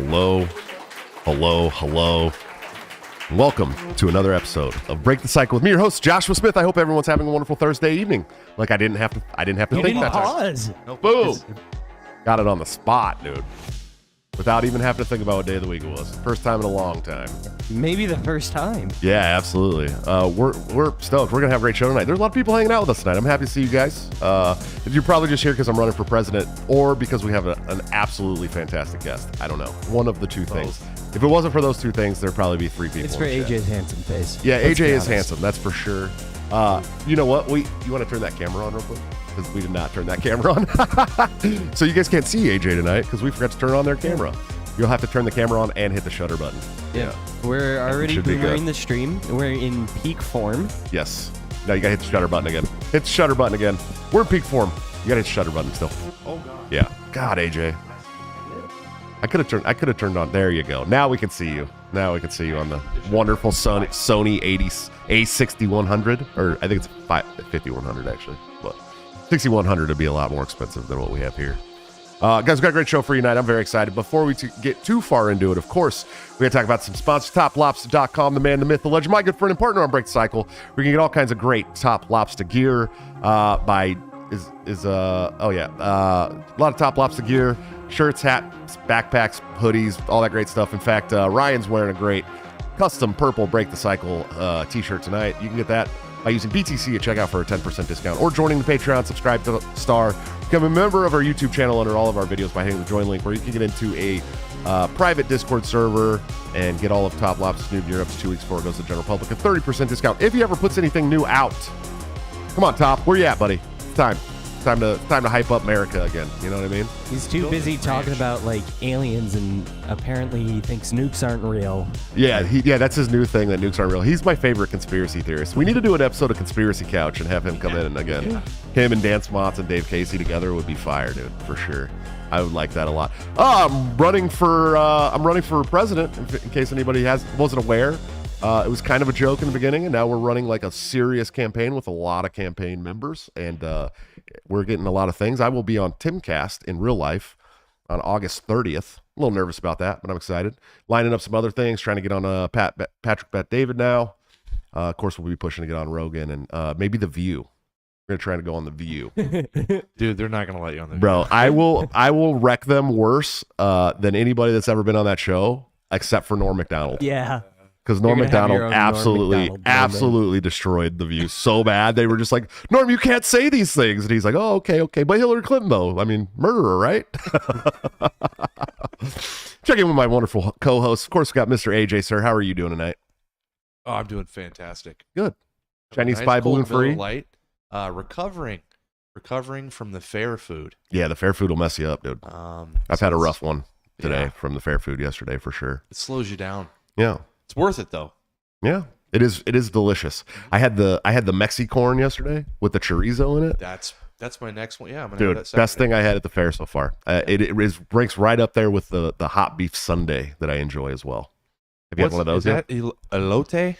Hello, hello, hello. Welcome to another episode of Break the Cycle with me, your host Joshua Smith. I hope everyone's having a wonderful Thursday evening. Like I didn't have to think that pause. time. Boom. Got it on the spot, dude. Without even having to think about what day of the week it was. First time in a long time. Maybe the first time. Yeah, absolutely. We're stoked. We're gonna have a great show tonight. There's a lot of people hanging out with us tonight. I'm happy to see you guys. You're probably just here because I'm running for president, or because we have an absolutely fantastic guest. I don't know. One of the two things. If it wasn't for those two things, there'd probably be three people. It's for AJ's handsome face. Yeah, AJ is handsome. That's for sure. You know what? You want to turn that camera on real quick? Because we did not turn that camera on. So you guys can't see AJ tonight because we forgot to turn on their camera. You'll have to turn the camera on and hit the shutter button. Yeah. We're already boomering the stream. We're in peak form. Yes. Now you gotta hit the shutter button again. Hit the shutter button again. We're in peak form. You gotta hit the shutter button still. Oh god. Yeah. God, AJ. I could have turned on. There you go. Now we can see you. Now we can see you on the wonderful Sony A6100, or I think it's 5100 actually, but 6100 would be a lot more expensive than what we have here. Guys, we've got a great show for you tonight. I'm very excited. Before we get too far into it, of course, we're going to talk about some sponsors. TopLobster.com, the man, the myth, the legend, my good friend and partner on Break the Cycle. We can get all kinds of great Top Lobster gear a lot of Top Lobster gear, shirts, hats, backpacks, hoodies, all that great stuff. In fact, Ryan's wearing a great custom purple Break the Cycle t-shirt tonight. You can get that by using BTC at checkout for a 10% discount, or joining the Patreon, subscribe to Star, become a member of our YouTube channel under all of our videos by hitting the join link, where you can get into a private Discord server and get all of Top Lobster's new gear up to 2 weeks before it goes to the general public. A 30% discount if he ever puts anything new out. Come on, Top. Where you at, buddy? It's time. Time to hype up America again. You know what I mean? He's too busy talking about like aliens, and apparently he thinks nukes aren't real. Yeah, that's his new thing, that nukes aren't real. He's my favorite conspiracy theorist. We need to do an episode of Conspiracy Couch and have him come in again. Him and Dan Smots and Dave Casey together would be fire, dude, for sure. I would like that a lot. I'm running for president. In case anybody wasn't aware, it was kind of a joke in the beginning, and now we're running like a serious campaign with a lot of campaign members, and we're getting a lot of things. I will be on Timcast in real life on August 30th. A little nervous about that, but I'm excited. Lining up some other things, trying to get on Patrick Bet David now. Of course, we'll be pushing to get on Rogan and maybe The View. We're gonna try to go on The View. Dude, they're not gonna let you on the View. Bro, I will wreck them worse than anybody that's ever been on that show, except for Norm Macdonald. Yeah. Because Norm Macdonald absolutely destroyed The View so bad. They were just like, Norm, you can't say these things. And he's like, oh, okay. But Hillary Clinton, though, I mean, murderer, right? Check in with my wonderful co-host. Of course, we got Mr. AJ, sir. How are you doing tonight? Oh, I'm doing fantastic. Good. Chinese spy balloon free? Light. Recovering from the fair food. Yeah, the fair food will mess you up, dude. I've had a rough one today from the fair food yesterday, for sure. It slows you down. Yeah. It's worth it though. Yeah, it is delicious. I had the Mexicorn yesterday with the chorizo in it. That's my next one. Yeah, I'm gonna dude, have that Saturday. Best thing I had at the fair so far. It ranks right up there with the hot beef sundae that I enjoy as well. Have you had one of those yet? Is that elote?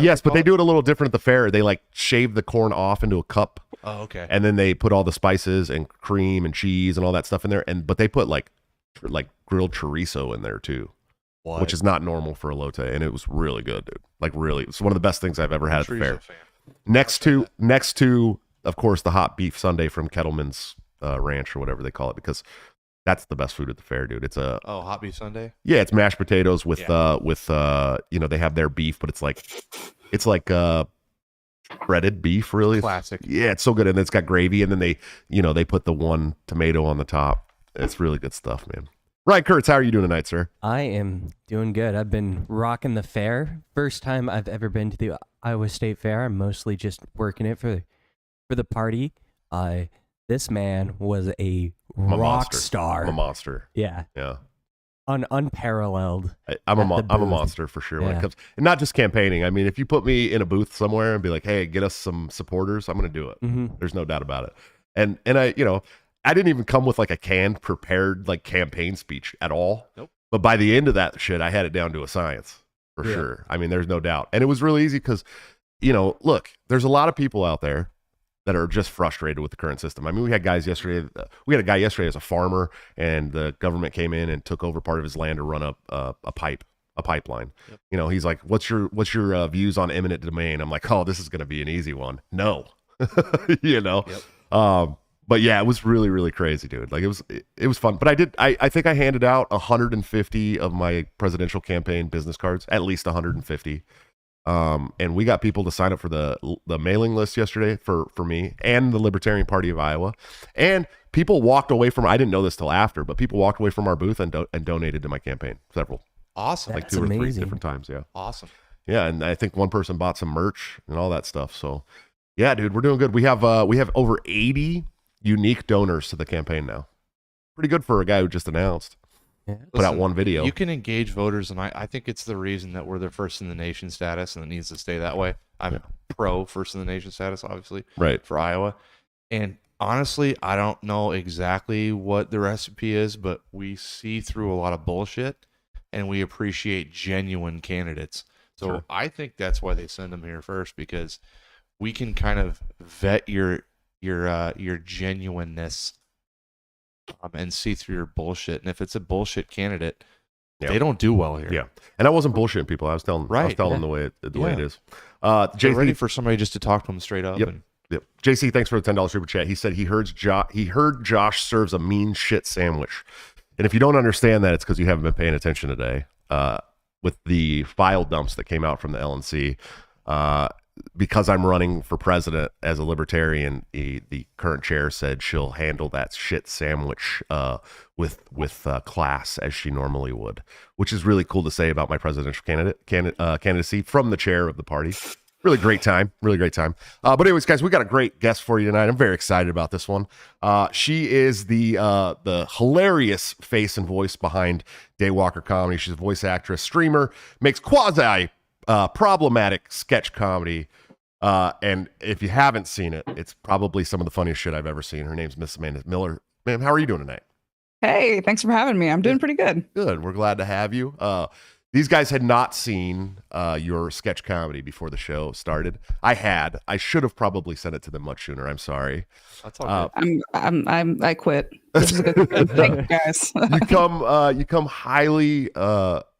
Yes, but they do it a little different at the fair. They like shave the corn off into a cup. Oh, okay. And then they put all the spices and cream and cheese and all that stuff in there. But they put like grilled chorizo in there too. What? Which is not normal for elote, and it was really good, dude. Like really, it's one of the best things I've ever had at the fair. Next to, of course, the hot beef sundae from Kettleman's Ranch or whatever they call it, because that's the best food at the fair, dude. It's hot beef sundae. Yeah, it's mashed potatoes with they have their beef, but it's like shredded beef, really. Classic. Yeah, it's so good, and it's got gravy, and then they put the one tomato on the top. It's really good stuff, man. Right, Kurtz, how are you doing tonight, sir? I am doing good. I've been rocking the fair. First time I've ever been to the Iowa State Fair. I'm mostly just working it for the party. This man was a rock star. I'm a monster. Yeah. Yeah. Unparalleled. I'm a monster for sure when it comes, and not just campaigning. I mean, if you put me in a booth somewhere and be like, "Hey, get us some supporters," I'm going to do it. Mm-hmm. There's no doubt about it. And I didn't even come with like a canned, prepared like campaign speech at all. Nope. But by the end of that shit, I had it down to a science for sure. I mean, there's no doubt, and it was really easy because, look, there's a lot of people out there that are just frustrated with the current system. I mean, we had guys yesterday. We had a guy yesterday as a farmer, and the government came in and took over part of his land to run up a pipeline. Yep. You know, he's like, "What's your views on eminent domain?" I'm like, "Oh, this is going to be an easy one." No, you know. Yep. But yeah, it was really, really crazy, dude. Like it was fun. But I think I handed out 150 of my presidential campaign business cards, at least 150. And we got people to sign up for the mailing list yesterday for me and the Libertarian Party of Iowa. And people walked away from, I didn't know this till after, but people walked away from our booth and donated to my campaign. Several. Awesome. That's like 2 or 3 amazing. different times. Yeah. Awesome. Yeah. And I think one person bought some merch and all that stuff. So yeah, dude, we're doing good. We have over 80 unique donors to the campaign now. Pretty good for a guy who just announced. Yeah. Put out one video. You can engage voters, and I think it's the reason that we're the first in the nation status, and it needs to stay that way. I'm pro first in the nation status, obviously, right, for Iowa. And honestly, I don't know exactly what the recipe is, but we see through a lot of bullshit, and we appreciate genuine candidates. So Sure. I think that's why they send them here first, because we can kind of vet your genuineness. And see through your bullshit. And if it's a bullshit candidate, they don't do well here. Yeah. And I wasn't bullshitting people. I was telling them the way it is. They're ready for somebody just to talk to them straight up. Yep. Yep. JC, thanks for the $10 super chat. He said he heard Josh serves a mean shit sandwich. And if you don't understand that, it's because you haven't been paying attention today. With the file dumps that came out from the LNC, because I'm running for president as a libertarian, the current chair said she'll handle that shit sandwich with class as she normally would, which is really cool to say about my presidential candidacy from the chair of the party. Really great time. But anyways, guys, we got a great guest for you tonight. I'm very excited about this one. She is the hilarious face and voice behind Daywalker Comedy. She's a voice actress, streamer, makes quasi problematic sketch comedy. And if you haven't seen it, it's probably some of the funniest shit I've ever seen. Her name's Miss Amanda Miller. Ma'am, how are you doing tonight? Hey, thanks for having me. I'm doing pretty good. Good. We're glad to have you. These guys had not seen your sketch comedy before the show started. I should have probably sent it to them much sooner. I'm sorry. That's all good. I quit. This is a good thank you, guys. You come highly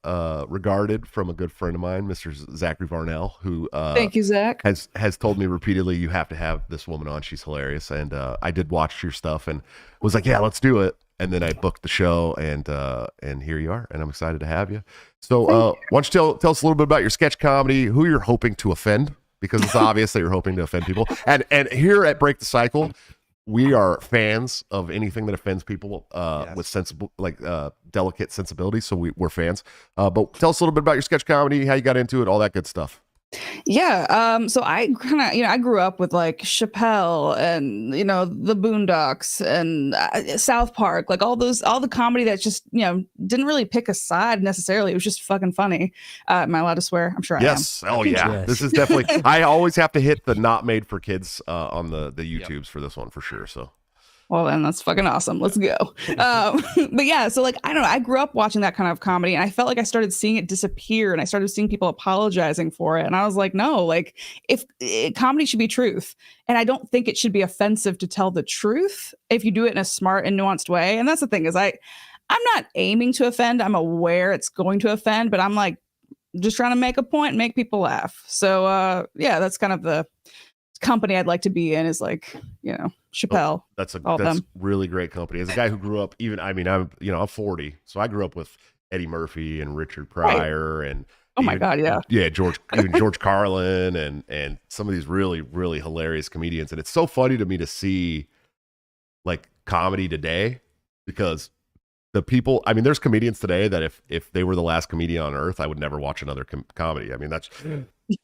regarded from a good friend of mine, Mr. Zachary Varnell, who thank you, Zach. has told me repeatedly you have to have this woman on. She's hilarious. And I did watch your stuff and was like, yeah, let's do it. And then I booked the show, and here you are, and I'm excited to have you. So why don't you tell us a little bit about your sketch comedy, who you're hoping to offend, because it's obvious that you're hoping to offend people. And here at Break the Cycle, we are fans of anything that offends people with sensible, delicate sensibilities. So we're fans. But tell us a little bit about your sketch comedy, how you got into it, all that good stuff. Yeah. So I kind of, I grew up with like Chappelle and, the Boondocks and South Park, like all the comedy that just, didn't really pick a side necessarily. It was just fucking funny. Am I allowed to swear? I'm sure I am. Yes. Oh yeah. Yes. This is definitely, I always have to hit the not made for kids on the YouTubes for this one for sure. So. Well, then that's fucking awesome. Let's go. But yeah, so I don't know. I grew up watching that kind of comedy, and I felt like I started seeing it disappear, and I started seeing people apologizing for it. And I was like, no, if comedy should be truth, and I don't think it should be offensive to tell the truth if you do it in a smart and nuanced way. And that's the thing is, I'm not aiming to offend. I'm aware it's going to offend, but I'm like just trying to make a point and make people laugh. So yeah, that's kind of the company I'd like to be in, is Chappelle. That's really great company. As a guy who grew up, I'm 40, so I grew up with Eddie Murphy and Richard Pryor and George Carlin and some of these really, really hilarious comedians. And it's so funny to me to see like comedy today, because the people, there's comedians today that if they were the last comedian on earth, I would never watch another comedy.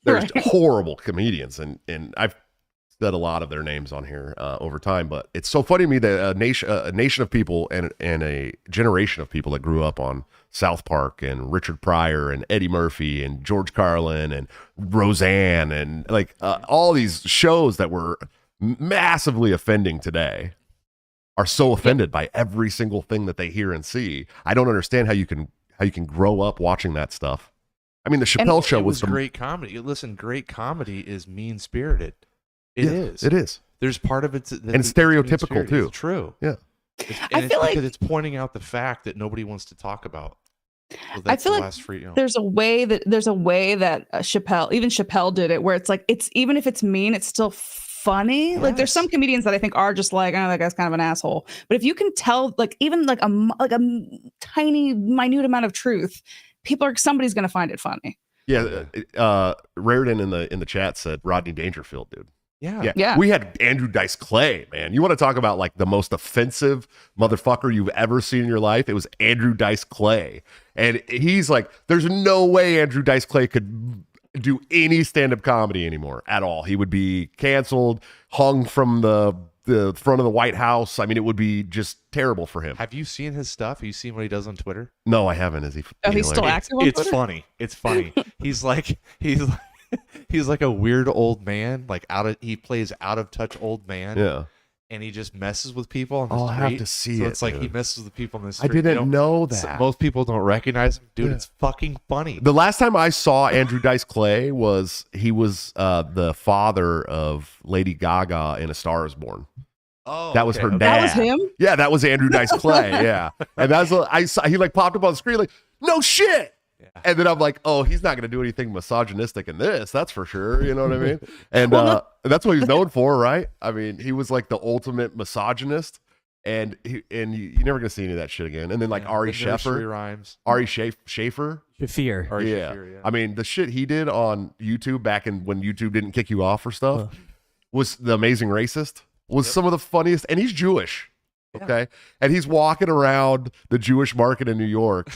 There's horrible comedians, and I've said a lot of their names on here over time, but it's so funny to me that a nation of people and a generation of people that grew up on South Park and Richard Pryor and Eddie Murphy and George Carlin and Roseanne and all these shows that were massively offending today are so offended by every single thing that they hear and see. I don't understand how you can grow up watching that stuff. The Chappelle show was great comedy. Listen, great comedy is mean-spirited. It is. It is. there's part of it And stereotypical, too. It's true. Yeah. I feel like because it's pointing out the fact that nobody wants to talk about. So I that's feel the like last free, you know. there's a way that Chappelle did it, where it's like, it's even if it's mean, it's still funny. Like there's some comedians that I think are just like, oh, that guy's kind of an asshole. But if you can tell, like even like a tiny, minute amount of truth, somebody's gonna find it funny. Yeah. Raritan in the chat said Rodney Dangerfield, dude. Yeah. We had Andrew Dice Clay, man. You want to talk about like the most offensive motherfucker you've ever seen in your life? It was Andrew Dice Clay. And he's like, there's no way Andrew Dice Clay could do any stand-up comedy anymore at all. He would be canceled, hung from the front of the White House. I mean, it would be just terrible for him. Have you seen his stuff? Have you seen what he does on Twitter? No, I haven't. Is he? Oh, he's still active on Twitter? It's funny. It's funny. He's like a weird old man, he plays out of touch old man. Yeah. And he just messes with people on the I'll street. have to see so it. it's like dude. he messes with people on the I street. didn't know that. Most people don't recognize him. Dude, it's fucking funny. The last time I saw Andrew Dice Clay was the father of Lady Gaga in A Star Is Born. Oh, that was her dad. That was him? Yeah, that was Andrew Dice Clay. Yeah, and he like popped up on the screen like, no shit. Yeah. And then I'm like, oh, he's not going to do anything misogynistic in this. That's for sure. You know what I mean? And that's what he's known for, right? I mean, he was like the ultimate misogynist, and you're never going to see any of that shit again. And then like Ari Shaffer, Ari Shaffer. Shafir. I mean, the shit he did on YouTube back when YouTube didn't kick you off for stuff was The Amazing Racist. Was some of the funniest, and he's Jewish, okay? And he's walking around the Jewish market in New York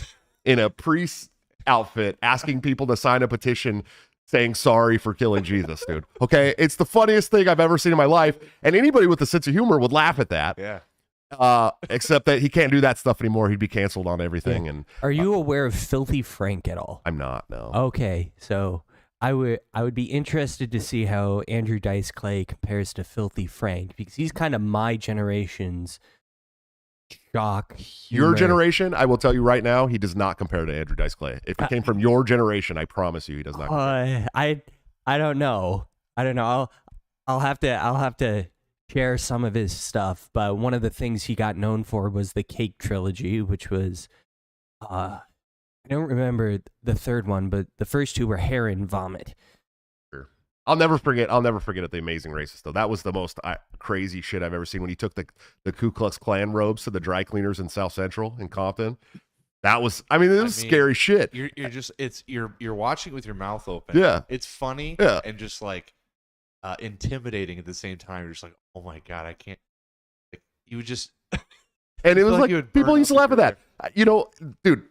in a priest outfit, asking people to sign a petition saying sorry for killing Jesus, dude. Okay? It's the funniest thing I've ever seen in my life, and anybody with a sense of humor would laugh at that. Yeah. Except that he can't do that stuff anymore. He'd be canceled on everything. Yeah. And are you aware of Filthy Frank at all? I'm not, no. Okay, so I would be interested to see how Andrew Dice Clay compares to Filthy Frank, because he's kind of my generation's shock humor. Your generation, I will tell you right now, he does not compare to Andrew Dice Clay. If he came from your generation, I promise you he does not compare. I don't know. I'll have to share some of his stuff, but one of the things he got known for was the Cake trilogy, which was I don't remember the third one, but the first two were hair and vomit. I'll never forget at The Amazing Racist, though. That was the most crazy shit I've ever seen when he took the Ku Klux Klan robes to the dry cleaners in South Central in Compton. That was, it was scary shit. You're watching with your mouth open. Yeah. It's funny. Yeah. And just like intimidating at the same time. You're just like, oh my God, I can't. Like, you just. And it was like people used to laugh at that. You know, dude,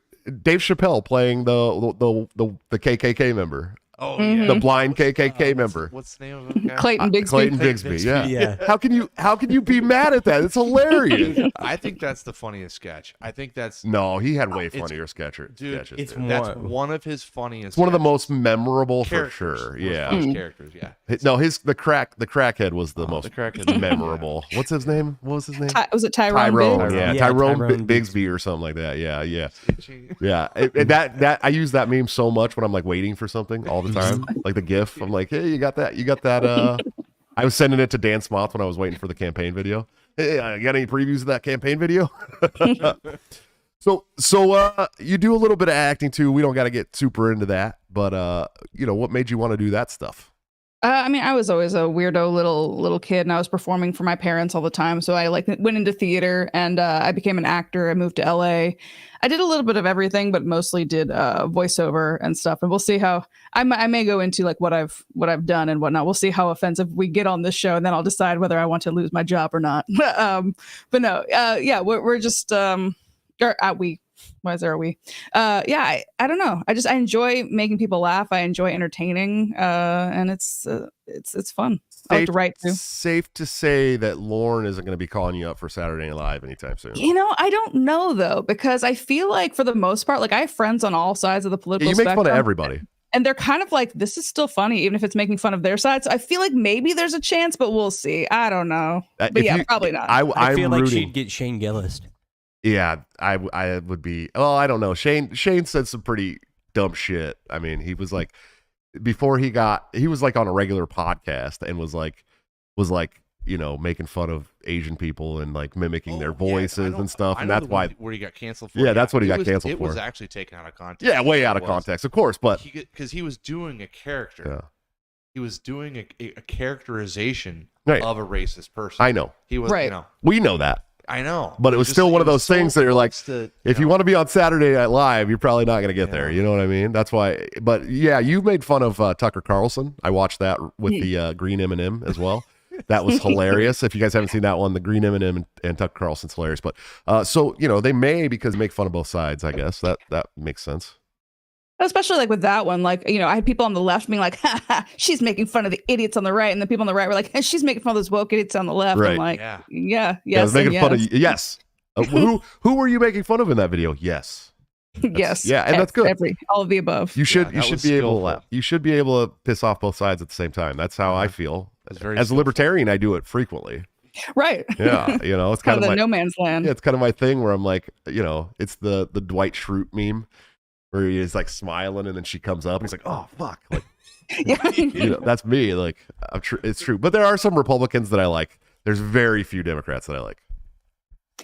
Dave Chappelle playing the KKK member. Oh, Mm-hmm. yeah. The blind KKK member. What's the name of him? Clayton Bigsby. Clayton Bigsby, yeah. Yeah. How can you be mad at that? It's hilarious. I think that's the funniest sketch. I think that's No, he had way funnier sketches. it's dude. that's one of his funniest. It's one of the most memorable characters. for sure. Most Yeah. funny characters. Yeah. No, the crackhead was the most the crackhead. memorable. What's his name? What was his name? Was it Tyrone? Tyrone. Biggs? Yeah, Tyrone Tyrone Bigsby or something like that. Yeah. Yeah. That I use that meme so much when I'm like waiting for something all the time, like the GIF. I'm like, hey, you got that. I was sending it to Dan Smoth when I was waiting for the campaign video. Hey, you got any previews of that campaign video? So you do a little bit of acting too. We don't got to get super into that, but what made you want to do that stuff? I was always a weirdo little kid, and I was performing for my parents all the time. So I went into theater, and I became an actor. I moved to LA. I did a little bit of everything, but mostly did voiceover and stuff. And we'll see how I may go into like what I've done and whatnot. We'll see how offensive we get on this show, and then I'll decide whether I want to lose my job or not. But no, we're just we. Why is there a we? I don't know. I enjoy making people laugh. I enjoy entertaining, and it's fun. I like to write too. Safe to say that Lauren isn't going to be calling you up for Saturday Night Live anytime soon. I don't know though, because I feel like for the most part, like I have friends on all sides of the political spectrum. You make fun of everybody. And they're kind of like, this is still funny, even if it's making fun of their side. So I feel like maybe there's a chance, but we'll see. I don't know. But probably not. I feel like rooting. she'd get Shane Gillis. Yeah, I would be. Well, I don't know. Shane said some pretty dumb shit. I mean, he was like, before he was like on a regular podcast and was like, making fun of Asian people and like mimicking their Yeah, voices and stuff, I and know that's the why. one where he got canceled for. Yeah, that's what he got canceled It for. was actually taken out of context. Yeah, way out of It was. context, of course, but Because he was doing a character. yeah, He was doing a characterization Right. of a racist person. I know. He was, Right. We know that. I know. But it was still one of those things that you're like, if you want to be on Saturday Night Live, you're probably not going to get there. You know what I mean? That's why. But yeah, you made fun of Tucker Carlson. I watched that with the green M&M as well. That was hilarious. If you guys haven't seen that one, the green M&M and Tucker Carlson's hilarious. But so they may make fun of both sides. I guess that makes sense. Especially like with that one, like, I had people on the left being like, ha, ha, she's making fun of the idiots on the right. And the people on the right were like, she's making fun of those woke idiots on the left. Right. I'm like, Yeah. yes. I was making and fun of yes. you. Yes. Who were you making fun of in that video? Yes. Yes. Yeah, and that's good. All of the above. You should that was be able to skillful. laugh. You should be able to piss off both sides at the same time. That's how I feel. That's very As a skillful. libertarian, I do it frequently. Right. Yeah, it's Kind kind of of the my no man's land. yeah, it's kind of my thing where I'm like, it's the Dwight Schrute meme where he is like smiling and then she comes up and he's like, oh fuck, like Yeah. that's me. Like it's true, but there are some Republicans that I like. There's very few Democrats that I like.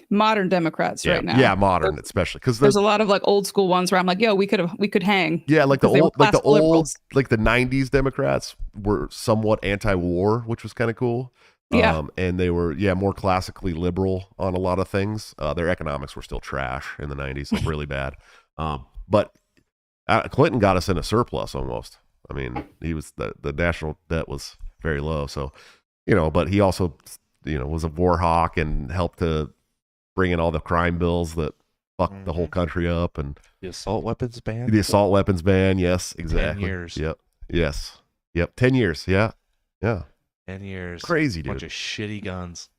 Modern Democrats Yeah, right now. yeah, modern especially because There's a lot of like old school ones where I'm like, yo, we could hang. yeah, like the 'Cause they were old, classical liberals. like the '90s Democrats were somewhat anti-war, which was kind of cool. Yeah. And they were more classically liberal on a lot of things. Their economics were still trash in the '90s, like really bad. But Clinton got us in a surplus almost. I mean, he was the national debt was very low, so but he also was a war hawk and helped to bring in all the crime bills that fucked the whole country up, and The assault weapons ban. the assault weapons ban. Yes, exactly. 10 years. Yep. Yes. Yep. 10 years. Yeah. Yeah. 10 years. Crazy, dude. Bunch of shitty guns.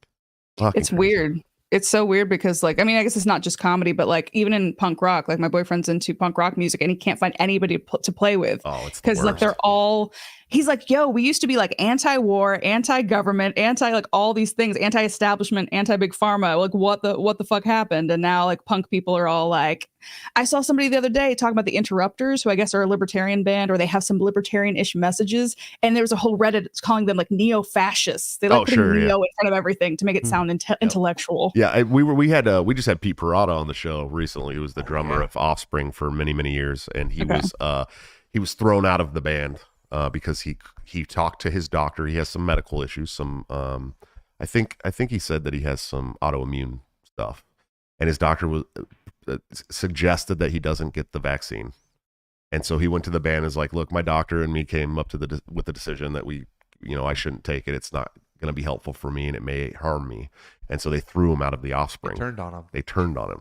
Fucking It's crazy. weird. It's so weird because I guess it's not just comedy, but like even in punk rock, like my boyfriend's into punk rock music and he can't find anybody to play with. Oh, it's Because like they're all, he's like, yo, we used to be like anti-war, anti-government, like all these things, anti-establishment, anti-big pharma. Like what the fuck happened? And now like punk people are all like, I saw somebody the other day talking about the Interrupters, who I guess are a libertarian band, or they have some libertarian-ish messages. And there was a whole Reddit calling them like neo-fascists. They like putting neo in front of everything to make it sound intellectual. Yeah, we just had Pete Parada on the show recently. He was the drummer of Offspring for many, many years, and he was thrown out of the band because he talked to his doctor. He has some medical issues. Some I think he said that he has some autoimmune stuff, and his doctor was suggested that he doesn't get the vaccine. And so he went to the band and was like, look, my doctor and me came up to with the decision that I shouldn't take it. It's not going to be helpful for me and it may harm me. And so they threw him out of the Offspring. They turned on him.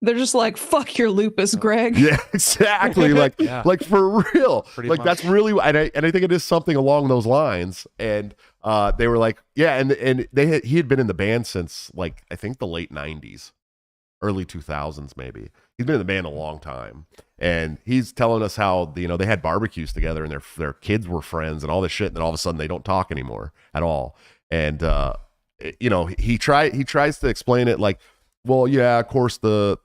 They're just like, fuck your lupus, Greg. Yeah, exactly. Like, like for real. Pretty like much. that's really, and I think it is something along those lines. And they were like, yeah. And he had been in the band since like, I think the late 90s, early 2000s, maybe. He's been in the band a long time. And he's telling us how, they had barbecues together and their kids were friends and all this shit. And then all of a sudden they don't talk anymore at all. And, he tries to explain it like, well, yeah, of course the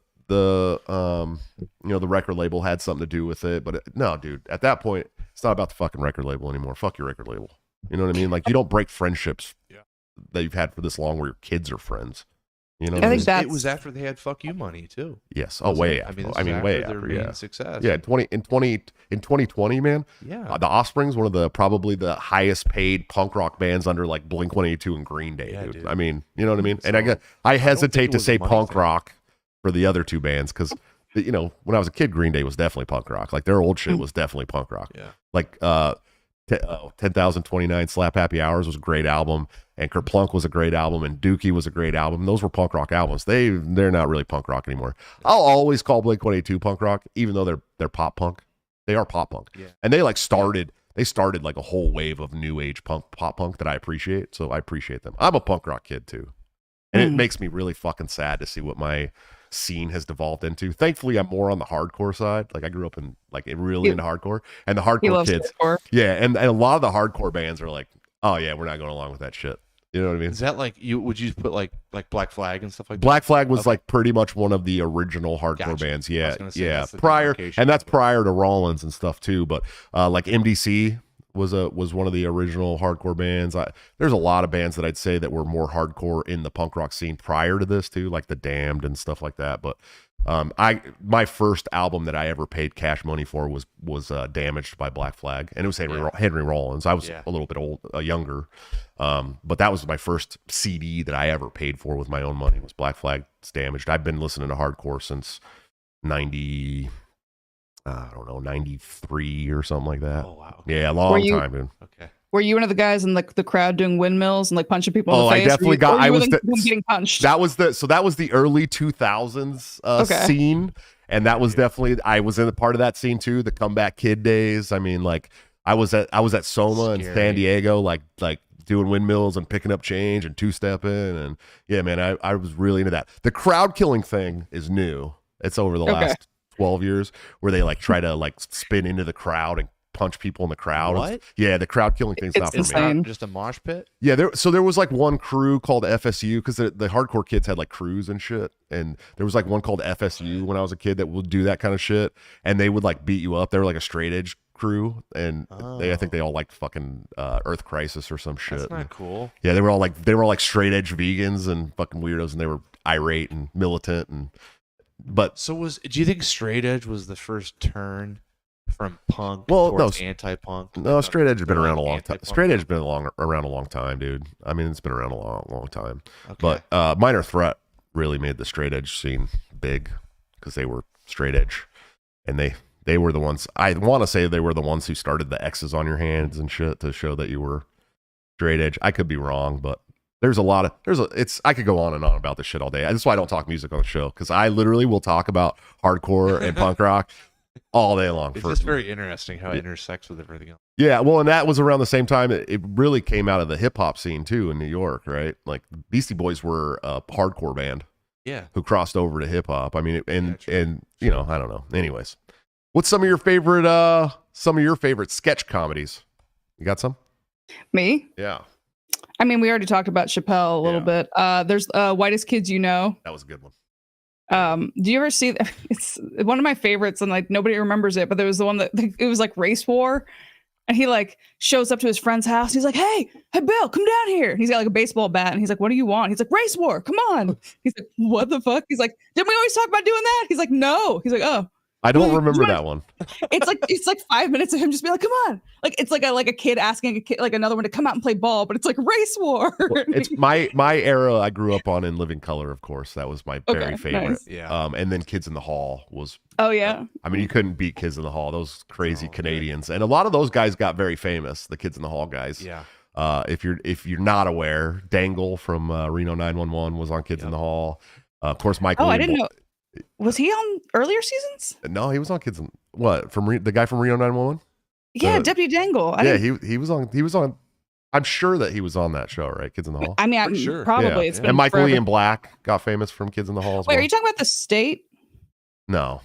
record label had something to do with it, but no, dude, at that point, it's not about the fucking record label anymore. Fuck your record label. You know what I mean? Like you don't break friendships that you've had for this long where your kids are friends. You know, I think It was after they had "fuck you" money too. yes. Oh, way after. this I is mean, way their after. main Yeah. success. Yeah. In 2020, man. Yeah. The Offspring's one of probably the highest paid punk rock bands under like Blink-182 and Green Day, Yeah, dude. dude. I mean, you know what I mean? And So, I hesitate it to was say a money punk thing. rock for the other two bands because, when I was a kid, Green Day was definitely punk rock. Like their old shit was definitely punk rock. Yeah. Like 10,029 Slap Happy Hours was a great album, and Kerplunk was a great album, and Dookie was a great album. Those were punk rock albums. They're not really punk rock anymore. I'll always call Blink-182 punk rock, even though they're pop punk. They are pop punk. Yeah. And they started like a whole wave of new age pop punk that I appreciate. So I appreciate them. I'm a punk rock kid too. And it makes me really fucking sad to see what my scene has devolved into. Thankfully, I'm more on the hardcore side. Like I grew up in really into hardcore, and the He hardcore loves kids. hardcore. Yeah, and a lot of the hardcore bands are like, oh yeah, we're not going along with that shit. You know what I mean? Is that like you? Would you put like Black Flag and stuff like that? Black Flag was Okay. like pretty much one of the original hardcore Gotcha. bands. I Yeah, was gonna say yeah. that's the Prior, demarcation. and that's prior to Rollins and stuff too. But like MDC was one of the original hardcore bands. There's a lot of bands that I'd say that were more hardcore in the punk rock scene prior to this too, like the Damned and stuff like that. But my first album that I ever paid cash money for was Damaged by Black Flag, and it was Henry Rollins. I was a little bit younger, but that was my first CD that I ever paid for with my own money. Was Black Flag's Damaged. I've been listening to hardcore since 93 or something like that. Oh wow. Yeah, a long time, dude. Okay. Were you one of the guys in like the crowd doing windmills and like punching people in the face? I definitely got. I was getting punched. That was the early 2000s scene, and that was definitely I was in a part of that scene too. The Comeback Kid days. I mean, like I was at Soma in San Diego, like doing windmills and picking up change and two-stepping, and yeah, man, I was really into that. The crowd killing thing is new. It's over the last 12 years where they like try to like spin into the crowd and punch people in the crowd. What? Yeah, the crowd killing thing's not for me. Just a mosh pit? Yeah, there was like one crew called FSU because the hardcore kids had like crews and shit, and there was like one called FSU when I was a kid that would do that kind of shit, and they would like beat you up. They were like a straight edge crew, and I think they all liked fucking Earth Crisis or some shit. That's not cool. Yeah, they were all like straight edge vegans and fucking weirdos, and they were irate and militant and. But do you think straight edge was the first turn from punk towards anti-punk? No, straight edge has been around a long time. Straight edge has been around a long time, dude. I mean, it's been around a long time. Okay. But Minor Threat really made the straight edge scene big because they were straight edge, and they were the ones. I want to say they were the ones who started the X's on your hands and shit to show that you were straight edge. I could be wrong, but. I could go on and on about this shit all day. That's why I don't talk music on the show, because I literally will talk about hardcore and punk rock all day long. It's just very interesting how it intersects with everything else. Yeah, well, and that was around the same time. It really came out of the hip hop scene too in New York, right? Like Beastie Boys were a hardcore band, who crossed over to hip hop. I mean, and you know, I don't know. Anyways, what's some of your favorite sketch comedies? You got some? Me? Yeah. I mean, we already talked about Chappelle a little bit. There's Whitest Kids You Know. That was a good one. Do you ever see? It's one of my favorites, and like nobody remembers it. But there was the one that it was like race war, and he like shows up to his friend's house. He's like, "Hey, Bill, come down here." And he's got like a baseball bat, and he's like, "What do you want?" He's like, "Race war, come on." He's like, "What the fuck?" He's like, "Didn't we always talk about doing that?" He's like, "No." He's like, "Oh." I don't remember that one. It's like 5 minutes of him just being like, "Come on!" Like it's like a kid asking a kid, like another one to come out and play ball, but it's like race war. Well, it's my era. I grew up on In Living Color, of course. That was my very favorite. Nice. Yeah. And then Kids in the Hall was. Oh yeah. I mean, you couldn't beat Kids in the Hall. Those crazy Canadians, and a lot of those guys got very famous. The Kids in the Hall guys. Yeah. If you're not aware, Dangle from Reno 911 was on Kids in the Hall. Of course, Michael. Oh, I didn't know. Was he on earlier seasons? No, he was on Kids. The guy from Reno 911? Yeah, Deputy Dangle. He was on. I'm sure that he was on that show, right? Kids in the Hall. I mean, I'm sure. Probably. Yeah. It's been and Michael forever. Ian Black got famous from Kids in the Hall as well. Wait, are you talking about The State? No,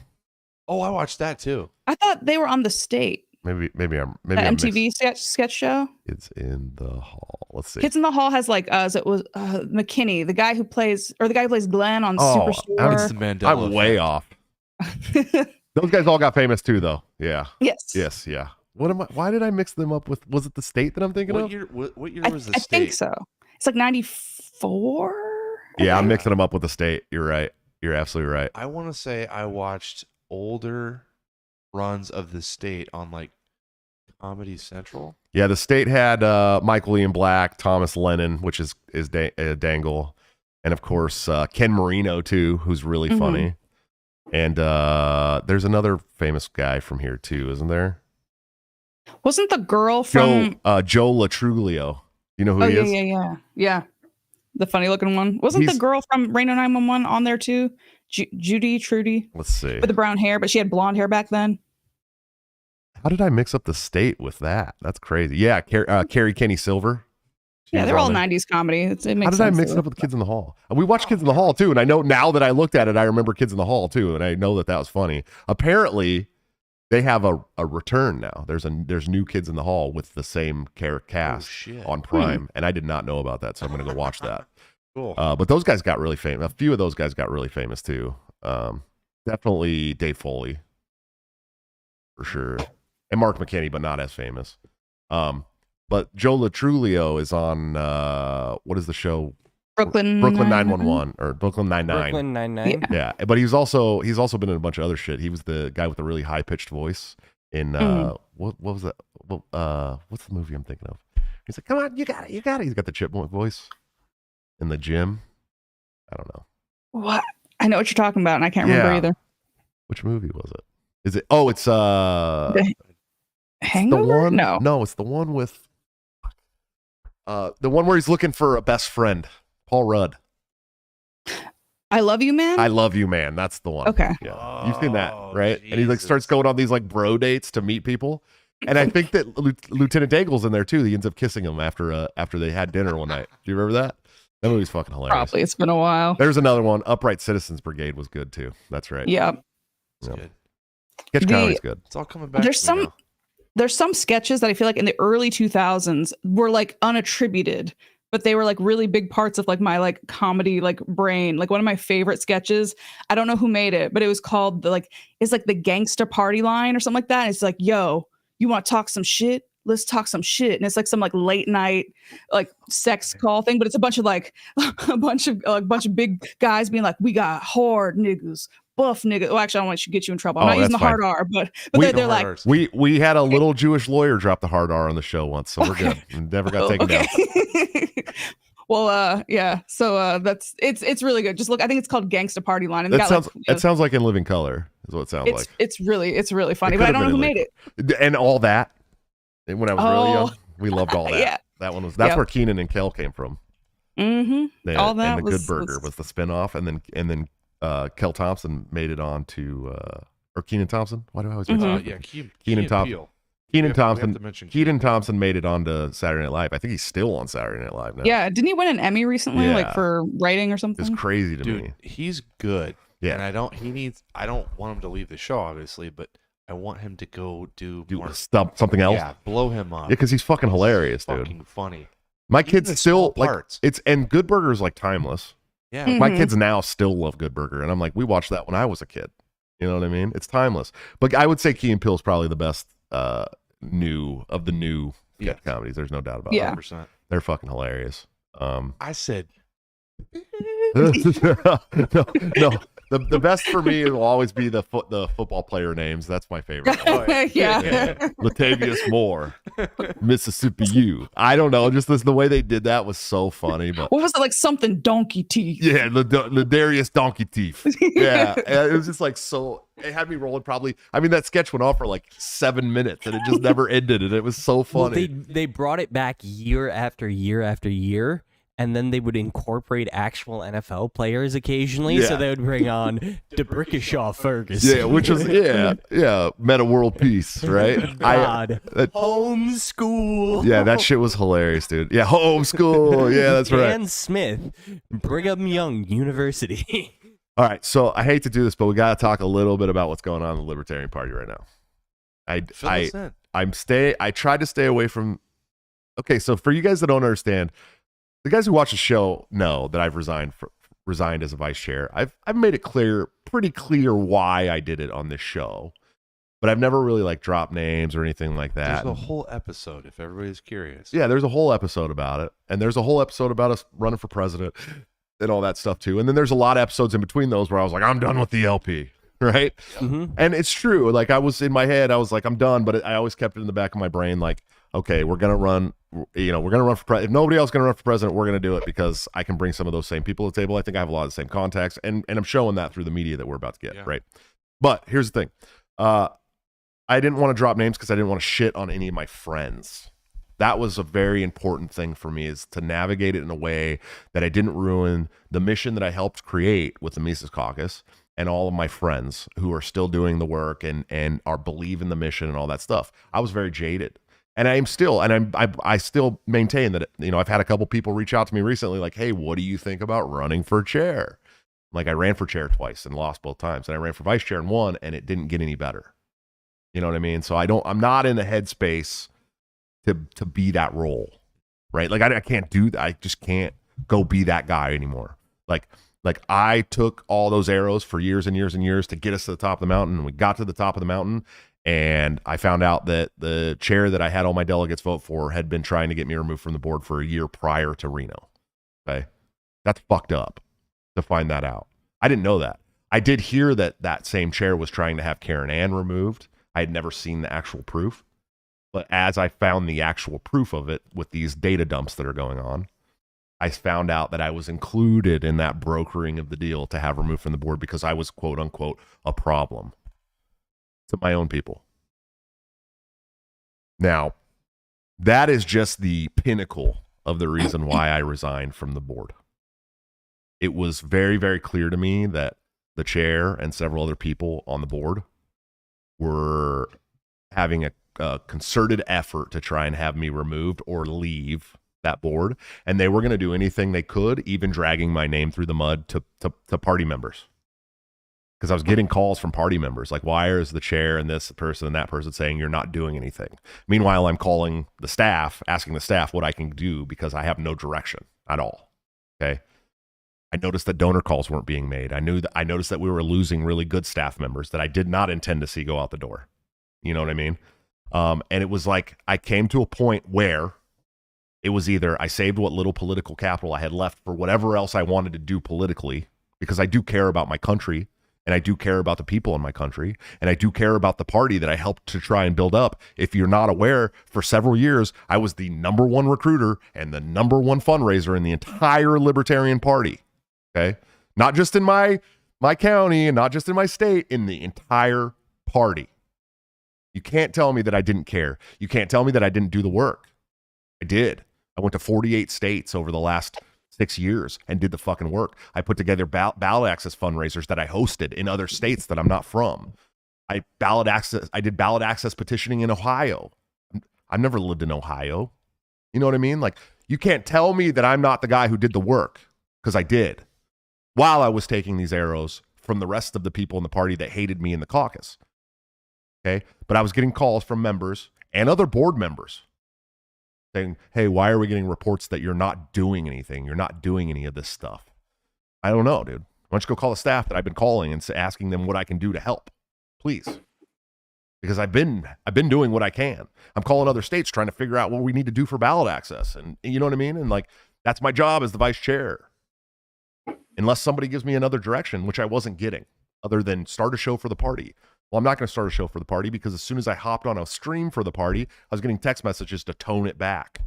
Oh, I watched that too. I thought they were on The State. maybe I'm That MTV sketch show. Kids in the Hall. Let's see. Kids in the Hall has like it was McKinney, the guy who plays Glenn on Oh, It's the Superstore. Mandela I'm way effect. off. Those guys all got famous too, though. Yeah. Yes. Yeah. Why did I mix them up with? Was it The State that I'm thinking What of? year? What year was the I state? think so. It's like 94. Yeah, I'm mixing them up with The State. You're right. You're absolutely right. I want to say I watched older runs of the state on like Comedy Central. Yeah, The State had Michael Ian Black, Thomas Lennon, which is Dangle, and of course Ken Marino too, who's really funny. And there's another famous guy from here too, isn't there? Wasn't the girl from Joe Latruglio? You know who he is? Yeah. The funny looking one. Wasn't the girl from Reno 911 on there too? Trudy. Let's see. With the brown hair, but she had blonde hair back then. How did I mix up The State with that? That's crazy. Yeah, Carrie Kenny Silver. Yeah, they're all 90s comedy. It makes How did sense. I mix it up with Kids in the Hall? And we watched Kids in the Hall too, and I know now that I looked at it, I remember Kids in the Hall too, and I know that was funny. Apparently, they have a return now. There's new Kids in the Hall with the same cast on Prime, and I did not know about that, so I'm gonna go watch that. Cool. But those guys got really famous. A few of those guys got really famous too. Definitely Dave Foley, for sure, and Mark McKinney, but not as famous. But Joe Latrulio is on what is the show? Brooklyn 911 or Brooklyn 99. Brooklyn Nine-Nine. Yeah, but he's also been in a bunch of other shit. He was the guy with the really high pitched voice in what was that? What's the movie I'm thinking of? He's like, come on, you got it. He's got the chipmunk voice in the gym. I don't know. What? I know what you're talking about, and I can't remember either. Which movie was it? Is it? Oh, it's Hangover. The one, no, it's the one with the one where he's looking for a best friend. Paul Rudd. I Love You, Man. I Love You, Man. That's the one. Okay. Yeah, you've seen that, right? Jesus. And he like starts going on these like bro dates to meet people. And I think that Lieutenant Daigle's in there too. He ends up kissing him after they had dinner one night. Do you remember that? That movie's fucking hilarious. Probably. It's been a while. There's another one. Upright Citizens Brigade was good too. That's right. Yeah. It's good. Sketch comedy's good. It's all coming back. There's some sketches that I feel like in the early 2000s were like unattributed, but they were like really big parts of like my like comedy like brain. Like one of my favorite sketches, I don't know who made it, but it was called the Gangsta Party Line or something like that. And it's like, yo, you want to talk some shit? Let's talk some shit. And it's like some like late night like sex call thing, but it's a bunch of like a bunch of big guys being like, we got hard niggas, buff niggas. Well, actually, I don't want to get you in trouble. I'm not using the hard R, but they're like, we had a little Jewish lawyer drop the hard R on the show once, so we're good. We never got taken down. Well, yeah. So it's really good. Just look, I think it's called Gangsta Party Line. And it sounds like In Living Color is what it sounds like. It's really funny, but I don't know who made it. And all that. And when I was really young, we loved all that. Yeah. That's where Keenan and Kel came from. Mm-hmm. All that and the Good Burger was the spinoff, and then Kel Thompson made it on to or Keenan Thompson. Why do I always Keenan Thompson? Keenan Thompson made it on to Saturday Night Live. I think he's still on Saturday Night Live now. Yeah, didn't he win an Emmy recently, like for writing or something? It's crazy to me. He's good. Yeah, and I don't want him to leave the show, obviously, but I want him to go do more something else. Yeah, blow him up. Yeah, because he's fucking hilarious, dude. Fucking funny. My kids still like parts. and Good Burger is like timeless. Yeah, my kids now still love Good Burger, and I'm like, we watched that when I was a kid. You know what I mean? It's timeless. But I would say Key and Peele is probably the best new comedies. There's no doubt about it. 100%. They're fucking hilarious. I said no. The best for me will always be the football player names. That's my favorite. Yeah. Latavius Moore, Mississippi U. I don't know. Just the way they did that was so funny. But what was it, like something donkey teeth? Yeah, Ladarius Donkey Teeth. Yeah, it was just like so. It had me rolling. Probably. I mean, that sketch went on for like 7 minutes, and it just never ended, and it was so funny. Well, they brought it back year after year after year. And then they would incorporate actual NFL players occasionally, so they would bring on DeBrickashaw Ferguson. Yeah, which was meta world peace, right? God, homeschool. Yeah, that shit was hilarious, dude. Yeah, homeschool. Yeah, that's right. Dan Smith, Brigham Young University. All right, so I hate to do this, but we got to talk a little bit about what's going on in the Libertarian Party right now. I tried to stay away from. Okay, so for you guys that don't understand. The guys who watch the show know that I've resigned as a vice chair. I've made it pretty clear why I did it on this show, but I've never really like dropped names or anything like that. There's a whole episode if everybody's curious. Yeah, there's a whole episode about it, and there's a whole episode about us running for president and all that stuff too. And then there's a lot of episodes in between those where I was like, I'm done with the LP, right? Mm-hmm. And it's true. Like I was in my head, I was like, I'm done, but I always kept it in the back of my brain, like, okay, we're gonna run. We're gonna run for president. If nobody else is gonna run for president, we're gonna do it because I can bring some of those same people to the table. I think I have a lot of the same contacts, and I'm showing that through the media that we're about to get, right? But here's the thing: I didn't want to drop names because I didn't want to shit on any of my friends. That was a very important thing for me, is to navigate it in a way that I didn't ruin the mission that I helped create with the Mises Caucus and all of my friends who are still doing the work and are believe in the mission and all that stuff. I was very jaded. And I am still, and I still maintain that, I've had a couple people reach out to me recently like, hey, what do you think about running for chair? Like I ran for chair twice and lost both times. And I ran for vice chair and won, and it didn't get any better. You know what I mean? So I'm not in the headspace to be that role, right? Like I can't do that. I just can't go be that guy anymore. Like I took all those arrows for years and years and years to get us to the top of the mountain, and we got to the top of the mountain, And I found out that the chair that I had all my delegates vote for had been trying to get me removed from the board for a year prior to Reno. Okay. That's fucked up to find that out. I didn't know that. I did hear that that same chair was trying to have Karen Ann removed. I had never seen the actual proof. But as I found the actual proof of it with these data dumps that are going on, I found out that I was included in that brokering of the deal to have removed from the board because I was, quote unquote, a problem to my own people. Now, that is just the pinnacle of the reason why I resigned from the board. It was very, very clear to me that the chair and several other people on the board were having a concerted effort to try and have me removed or leave that board. And they were going to do anything they could, even dragging my name through the mud to party members. Because I was getting calls from party members like, why is the chair and this person and that person saying you're not doing anything? Meanwhile, I'm calling the staff, asking the staff what I can do because I have no direction at all. Okay. I noticed that donor calls weren't being made. I noticed that we were losing really good staff members that I did not intend to see go out the door. You know what I mean? And it was like I came to a point where it was either I saved what little political capital I had left for whatever else I wanted to do politically, because I do care about my country and I do care about the people in my country and I do care about the party that I helped to try and build up. If you're not aware, for several years, I was the #1 recruiter and the #1 fundraiser in the entire Libertarian Party. Okay. Not just in my county and not just in my state, in the entire party. You can't tell me that I didn't care. You can't tell me that I didn't do the work. I did. I went to 48 states over the last 6 years and did the fucking work. I put together ballot access fundraisers that I hosted in other states that I'm not from. I did ballot access petitioning in Ohio. I've never lived in Ohio. You know what I mean? Like, you can't tell me that I'm not the guy who did the work, because I did, while I was taking these arrows from the rest of the people in the party that hated me in the caucus. Okay. But I was getting calls from members and other board members saying, hey, why are we getting reports that you're not doing anything? You're not doing any of this stuff. I don't know, dude. Why don't you go call the staff that I've been calling and asking them what I can do to help, please? Because I've been doing what I can. I'm calling other states trying to figure out what we need to do for ballot access. And you know what I mean? And like, that's my job as the vice chair. Unless somebody gives me another direction, which I wasn't getting, other than start a show for the party. Well, I'm not going to start a show for the party because as soon as I hopped on a stream for the party, I was getting text messages to tone it back.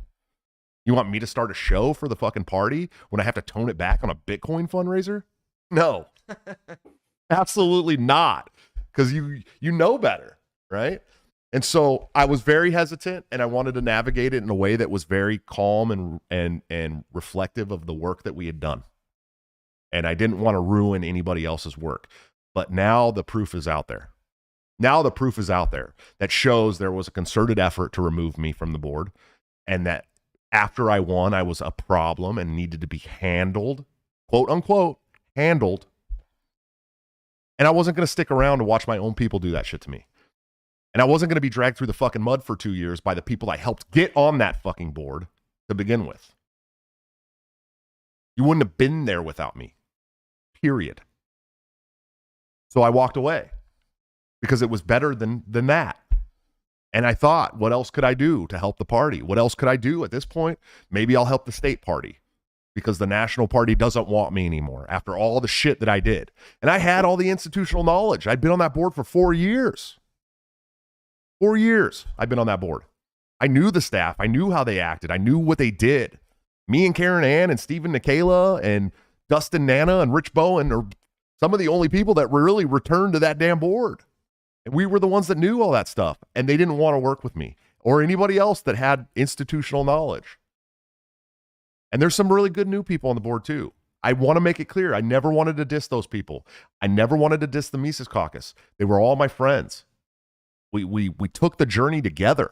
You want me to start a show for the fucking party when I have to tone it back on a Bitcoin fundraiser? No, absolutely not. Because you know better, right? And so I was very hesitant, and I wanted to navigate it in a way that was very calm and reflective of the work that we had done. And I didn't want to ruin anybody else's work. But now the proof is out there. Now the proof is out there that shows there was a concerted effort to remove me from the board, and that after I won, I was a problem and needed to be handled, quote unquote, handled. And I wasn't going to stick around to watch my own people do that shit to me. And I wasn't going to be dragged through the fucking mud for 2 years by the people I helped get on that fucking board to begin with. You wouldn't have been there without me. Period. So I walked away because it was better than that. And I thought, what else could I do to help the party? What else could I do at this point? Maybe I'll help the state party because the national party doesn't want me anymore after all the shit that I did. And I had all the institutional knowledge. I'd been on that board for 4 years. 4 years I've been on that board. I knew the staff. I knew how they acted. I knew what they did. Me and Karen Ann and Stephen Nikela and Dustin Nana and Rich Bowen are some of the only people that really returned to that damn board. And we were the ones that knew all that stuff. And they didn't want to work with me or anybody else that had institutional knowledge. And there's some really good new people on the board too. I want to make it clear. I never wanted to diss those people. I never wanted to diss the Mises Caucus. They were all my friends. We took the journey together.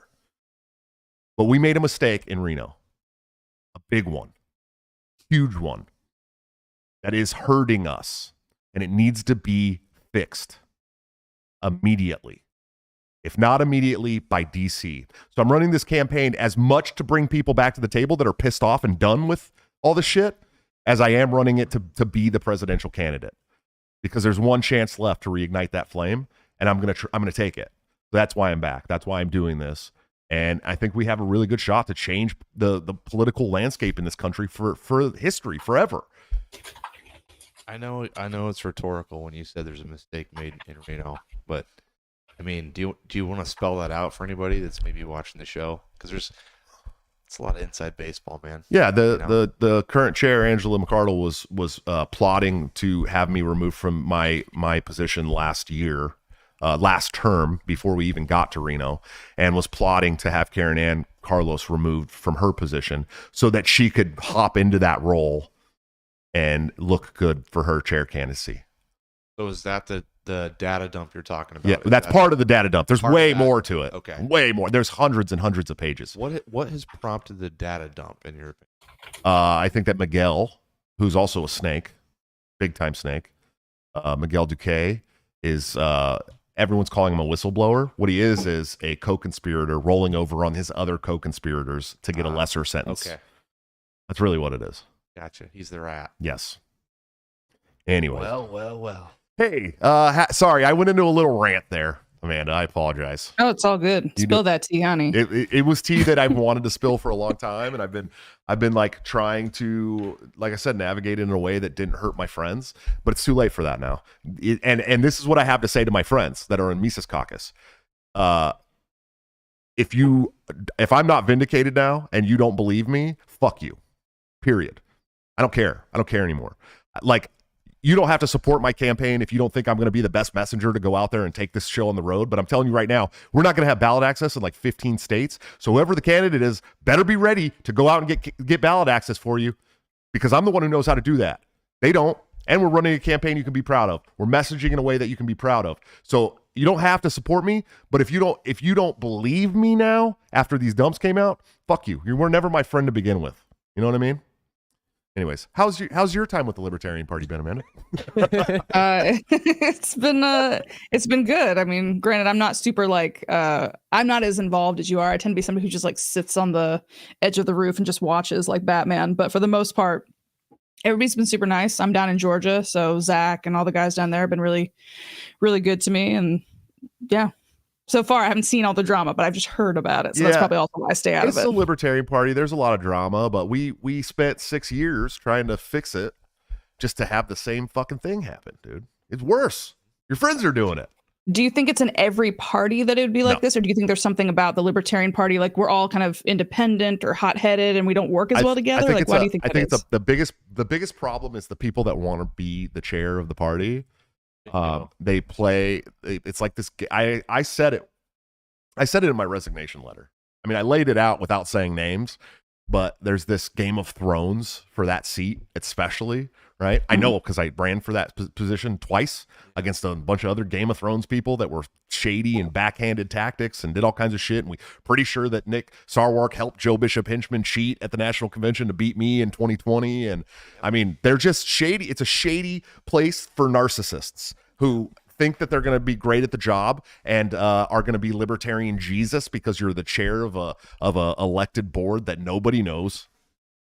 But we made a mistake in Reno. A big one. Huge one. That is hurting us. And it needs to be fixed immediately. If not immediately, by DC. So I'm running this campaign as much to bring people back to the table that are pissed off and done with all the shit as I am running it to be the presidential candidate. Because there's one chance left to reignite that flame, and I'm gonna take it. That's why I'm back. That's why I'm doing this. And I think we have a really good shot to change the political landscape in this country for history, forever. I know it's rhetorical when you said there's a mistake made in Reno, but I mean, do you want to spell that out for anybody that's maybe watching the show? Because it's a lot of inside baseball, man. Yeah, the current chair, Angela McArdle, was plotting to have me removed from my position last term, before we even got to Reno, and was plotting to have Karen Ann Carlos removed from her position so that she could hop into that role and look good for her chair candidacy. So is that the data dump you're talking about? Yeah, that's part of the data dump. There's way more to it. Okay. Way more. There's hundreds and hundreds of pages. What has prompted the data dump in your opinion? I think that Miguel, who's also a snake, big time snake, Miguel Duque, is everyone's calling him a whistleblower. What he is a co-conspirator rolling over on his other co-conspirators to get a lesser sentence. Okay. That's really what it is. Gotcha. He's the rat. Yes. Anyway. Well. Hey, sorry, I went into a little rant there, Amanda. I apologize. Oh, it's all good. Spill that tea, honey. It was tea that I've wanted to spill for a long time, and I've been like trying to, like I said, navigate it in a way that didn't hurt my friends, but it's too late for that now. And this is what I have to say to my friends that are in Mises Caucus. If I'm not vindicated now and you don't believe me, fuck you. Period. I don't care. I don't care anymore. Like, you don't have to support my campaign if you don't think I'm going to be the best messenger to go out there and take this show on the road. But I'm telling you right now, we're not going to have ballot access in like 15 states. So whoever the candidate is, better be ready to go out and get ballot access for you, because I'm the one who knows how to do that. They don't. And we're running a campaign you can be proud of. We're messaging in a way that you can be proud of. So you don't have to support me. But if you don't believe me now after these dumps came out, fuck you. You were never my friend to begin with. You know what I mean? Anyways, how's your time with the Libertarian Party been, Amanda? It's been good. I mean, granted, I'm not super I'm not as involved as you are. I tend to be somebody who just like sits on the edge of the roof and just watches like Batman. But for the most part, everybody's been super nice. I'm down in Georgia, so Zach and all the guys down there have been really, really good to me. And yeah. So far, I haven't seen all the drama, but I've just heard about it. So that's probably also why I stay out of it. It's the Libertarian Party. There's a lot of drama, but we spent 6 years trying to fix it just to have the same fucking thing happen, dude. It's worse. Your friends are doing it. Do you think it's in every party that it would be like this? Or do you think there's something about the Libertarian Party, like we're all kind of independent or hot-headed and we don't work as well together? Like, why do you think that is? The biggest problem is the people that want to be the chair of the party. They play. It's like this. I said it in my resignation letter. I mean, I laid it out without saying names, but there's this Game of Thrones for that seat, especially, right? I know because I ran for that position twice against a bunch of other Game of Thrones people that were shady and backhanded tactics and did all kinds of shit. And we pretty sure that Nick Sarwark helped Joe Bishop Hinchman cheat at the national convention to beat me in 2020. And I mean, they're just shady. It's a shady place for narcissists who think that they're going to be great at the job and are going to be libertarian Jesus because you're the chair of a elected board that nobody knows,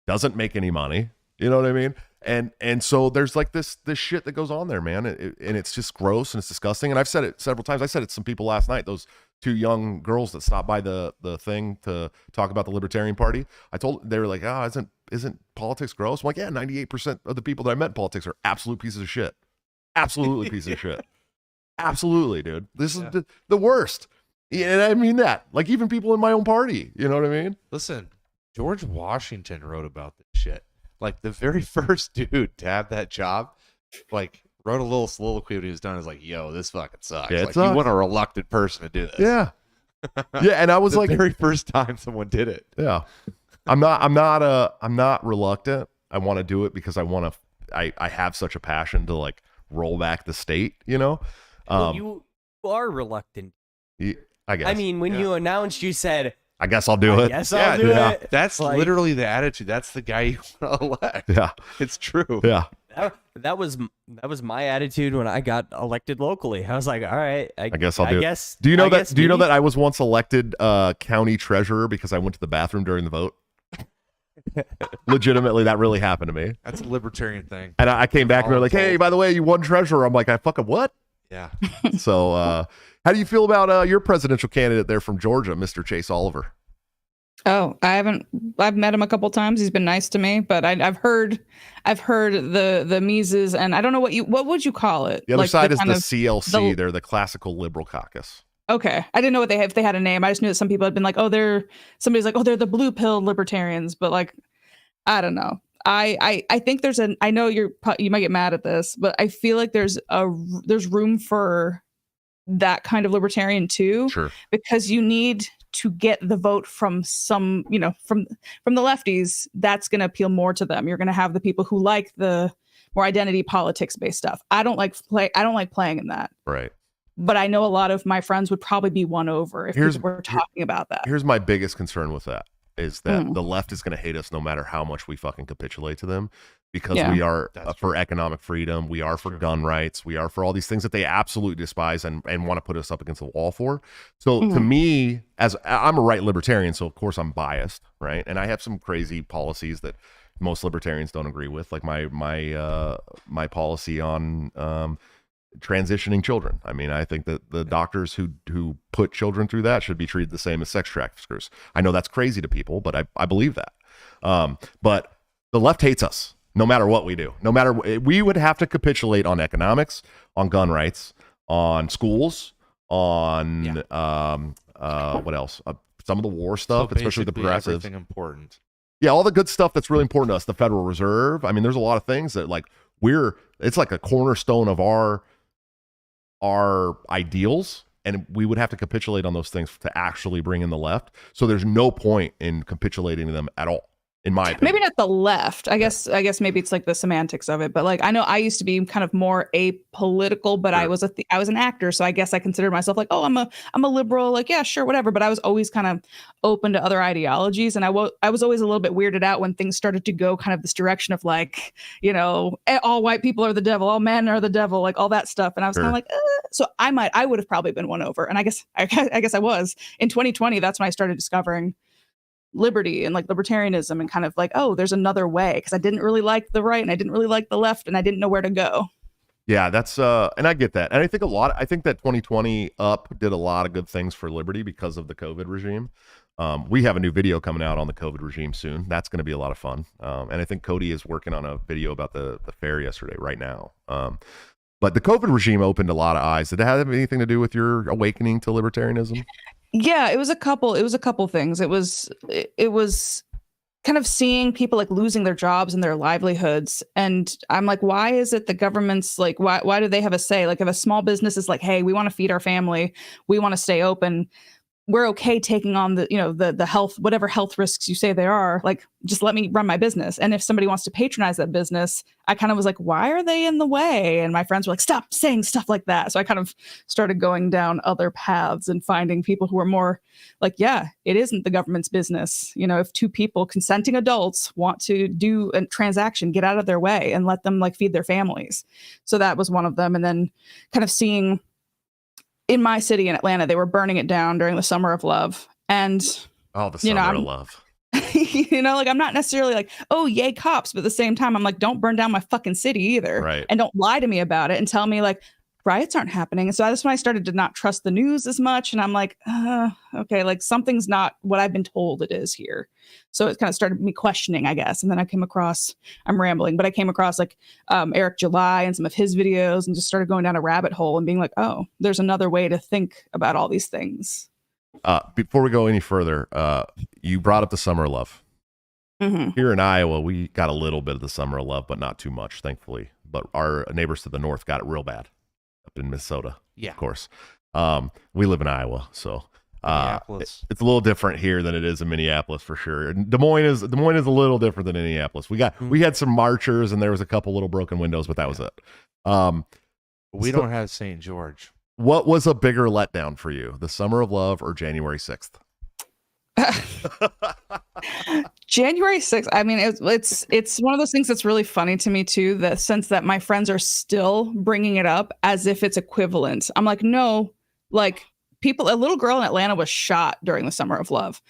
doesn't make any money. You know what I mean? And so there's like this shit that goes on there, man. And it's just gross and it's disgusting. And I've said it several times. I said it to some people last night, those two young girls that stopped by the thing to talk about the Libertarian Party. They were like, isn't politics gross? I'm like, yeah, 98% of the people that I met in politics are absolute pieces of shit. Absolutely pieces of shit. Absolutely, dude. This is the worst. Yeah, and I mean that. Like, even people in my own party. You know what I mean? Listen, George Washington wrote about this shit. Like, the very first dude to have that job, like, wrote a little soliloquy when he was done. Is like, yo, this fucking sucks. Yeah, like, you want a reluctant person to do this. Yeah. Yeah, and I was the like, very first time someone did it. Yeah. I'm not reluctant. I want to do it because I have such a passion to like roll back the state, you know? Well, you are reluctant. I guess. I mean, when you announced, you said, I guess I'll do it. Yes, I'll do it. That's like, literally the attitude. That's the guy you want to elect. Yeah. It's true. Yeah. That was my attitude when I got elected locally. I was like, all right, I guess I'll do it. Do you know that I was once elected county treasurer because I went to the bathroom during the vote? Legitimately, that really happened to me. That's a libertarian thing. And I came back and they're like, hey, by the way, you won treasurer. I'm like, I fucking what? Yeah. So, how do you feel about your presidential candidate there from Georgia, Mr. Chase Oliver? Oh, I've met him a couple times. He's been nice to me, but I've heard the Mises, and I don't know what would you call it? The other Like side is kind the of CLC. They're the Classical Liberal Caucus. Okay, I didn't know what if they had a name. I just knew that some people had been like, oh, somebody's like, oh, they're the blue pill libertarians, but like, I don't know. I think I know you might get mad at this, but I feel like there's room for that kind of libertarian too, Sure. because you need to get the vote from from the lefties. That's going to appeal more to them. You're going to have the people who like the more identity politics based stuff. I don't like playing in that. Right. But I know a lot of my friends would probably be won over if people were talking about that. Here's my biggest concern with that is that the left is going to hate us no matter how much we fucking capitulate to them, because we are for economic freedom. We are for gun rights. We are for all these things that they absolutely despise and want to put us up against the wall for. So to me, as I'm a right libertarian, so of course I'm biased, right? And I have some crazy policies that most libertarians don't agree with, like my policy on transitioning children. I mean, I think that the doctors who put children through that should be treated the same as sex traffickers. I know that's crazy to people, but I believe that. But the left hates us no matter what we do. No matter, we would have to capitulate on economics, on gun rights, on schools, on what else? Some of the war stuff, So especially the basically progressives. Everything important. Yeah, all the good stuff that's really important to us. The Federal Reserve. I mean, there's a lot of things that it's like a cornerstone of our ideals, and we would have to capitulate on those things to actually bring in the left. So there's no point in capitulating to them at all, in my opinion. Maybe not the left. I guess maybe it's like the semantics of it. But like, I know I used to be kind of more apolitical, but I was an actor, so I guess I considered myself like, oh, I'm a liberal. Like, yeah, sure, whatever. But I was always kind of open to other ideologies, and I was always a little bit weirded out when things started to go kind of this direction of like, all white people are the devil, all men are the devil, like all that stuff. And I was kind of like, so I would have probably been won over, and I guess I was in 2020. That's when I started discovering liberty and like libertarianism and kind of like, oh, there's another way, because I didn't really like the right and I didn't really like the left and I didn't know where to go. Yeah, that's and I get that. And I think that 2020 did a lot of good things for liberty because of the COVID regime. We have a new video coming out on the COVID regime soon. That's going to be a lot of fun. And I think Cody is working on a video about the fair right now. But the COVID regime opened a lot of eyes. Did it have anything to do with your awakening to libertarianism? Yeah, it was a couple things. It was kind of seeing people like losing their jobs and their livelihoods. And I'm like, why is it the government's like, why do they have a say? Like, if a small business is like, hey, we want to feed our family, we want to stay open, we're okay taking on the health, whatever health risks you say there are, like, just let me run my business. And if somebody wants to patronize that business, I kind of was like, why are they in the way? And my friends were like, stop saying stuff like that. So I kind of started going down other paths and finding people who are more like, yeah, it isn't the government's business. If two people, consenting adults, want to do a transaction, get out of their way and let them like feed their families. So that was one of them. And then kind of seeing in my city in Atlanta, they were burning it down during the Summer of Love. And the Summer of Love. Like, I'm not necessarily like, oh, yay, cops. But at the same time, I'm like, don't burn down my fucking city either. Right. And don't lie to me about it and tell me like riots aren't happening. And so that's when I started to not trust the news as much. And I'm like, okay, like something's not what I've been told it is here. So it kind of started me questioning, I guess. And then I came across, I'm rambling, but I came across like Eric July and some of his videos and just started going down a rabbit hole and being like, oh, there's another way to think about all these things. Before we go any further, you brought up the Summer of Love. Mm-hmm. Here in Iowa, we got a little bit of the Summer of Love, but not too much, thankfully. But our neighbors to the north got it real bad up in Minnesota. Yeah. Of course. We live in Iowa, so Minneapolis. it's a little different here than it is in Minneapolis for sure. And Des Moines is a little different than Minneapolis. We had some marchers and there was a couple little broken windows, but that was it. We don't have St. George. What was a bigger letdown for you, the Summer of Love or January 6th? January 6th. I mean, it's one of those things that's really funny to me too, the sense that my friends are still bringing it up as if it's equivalent. I'm like, no, like a little girl in Atlanta was shot during the Summer of Love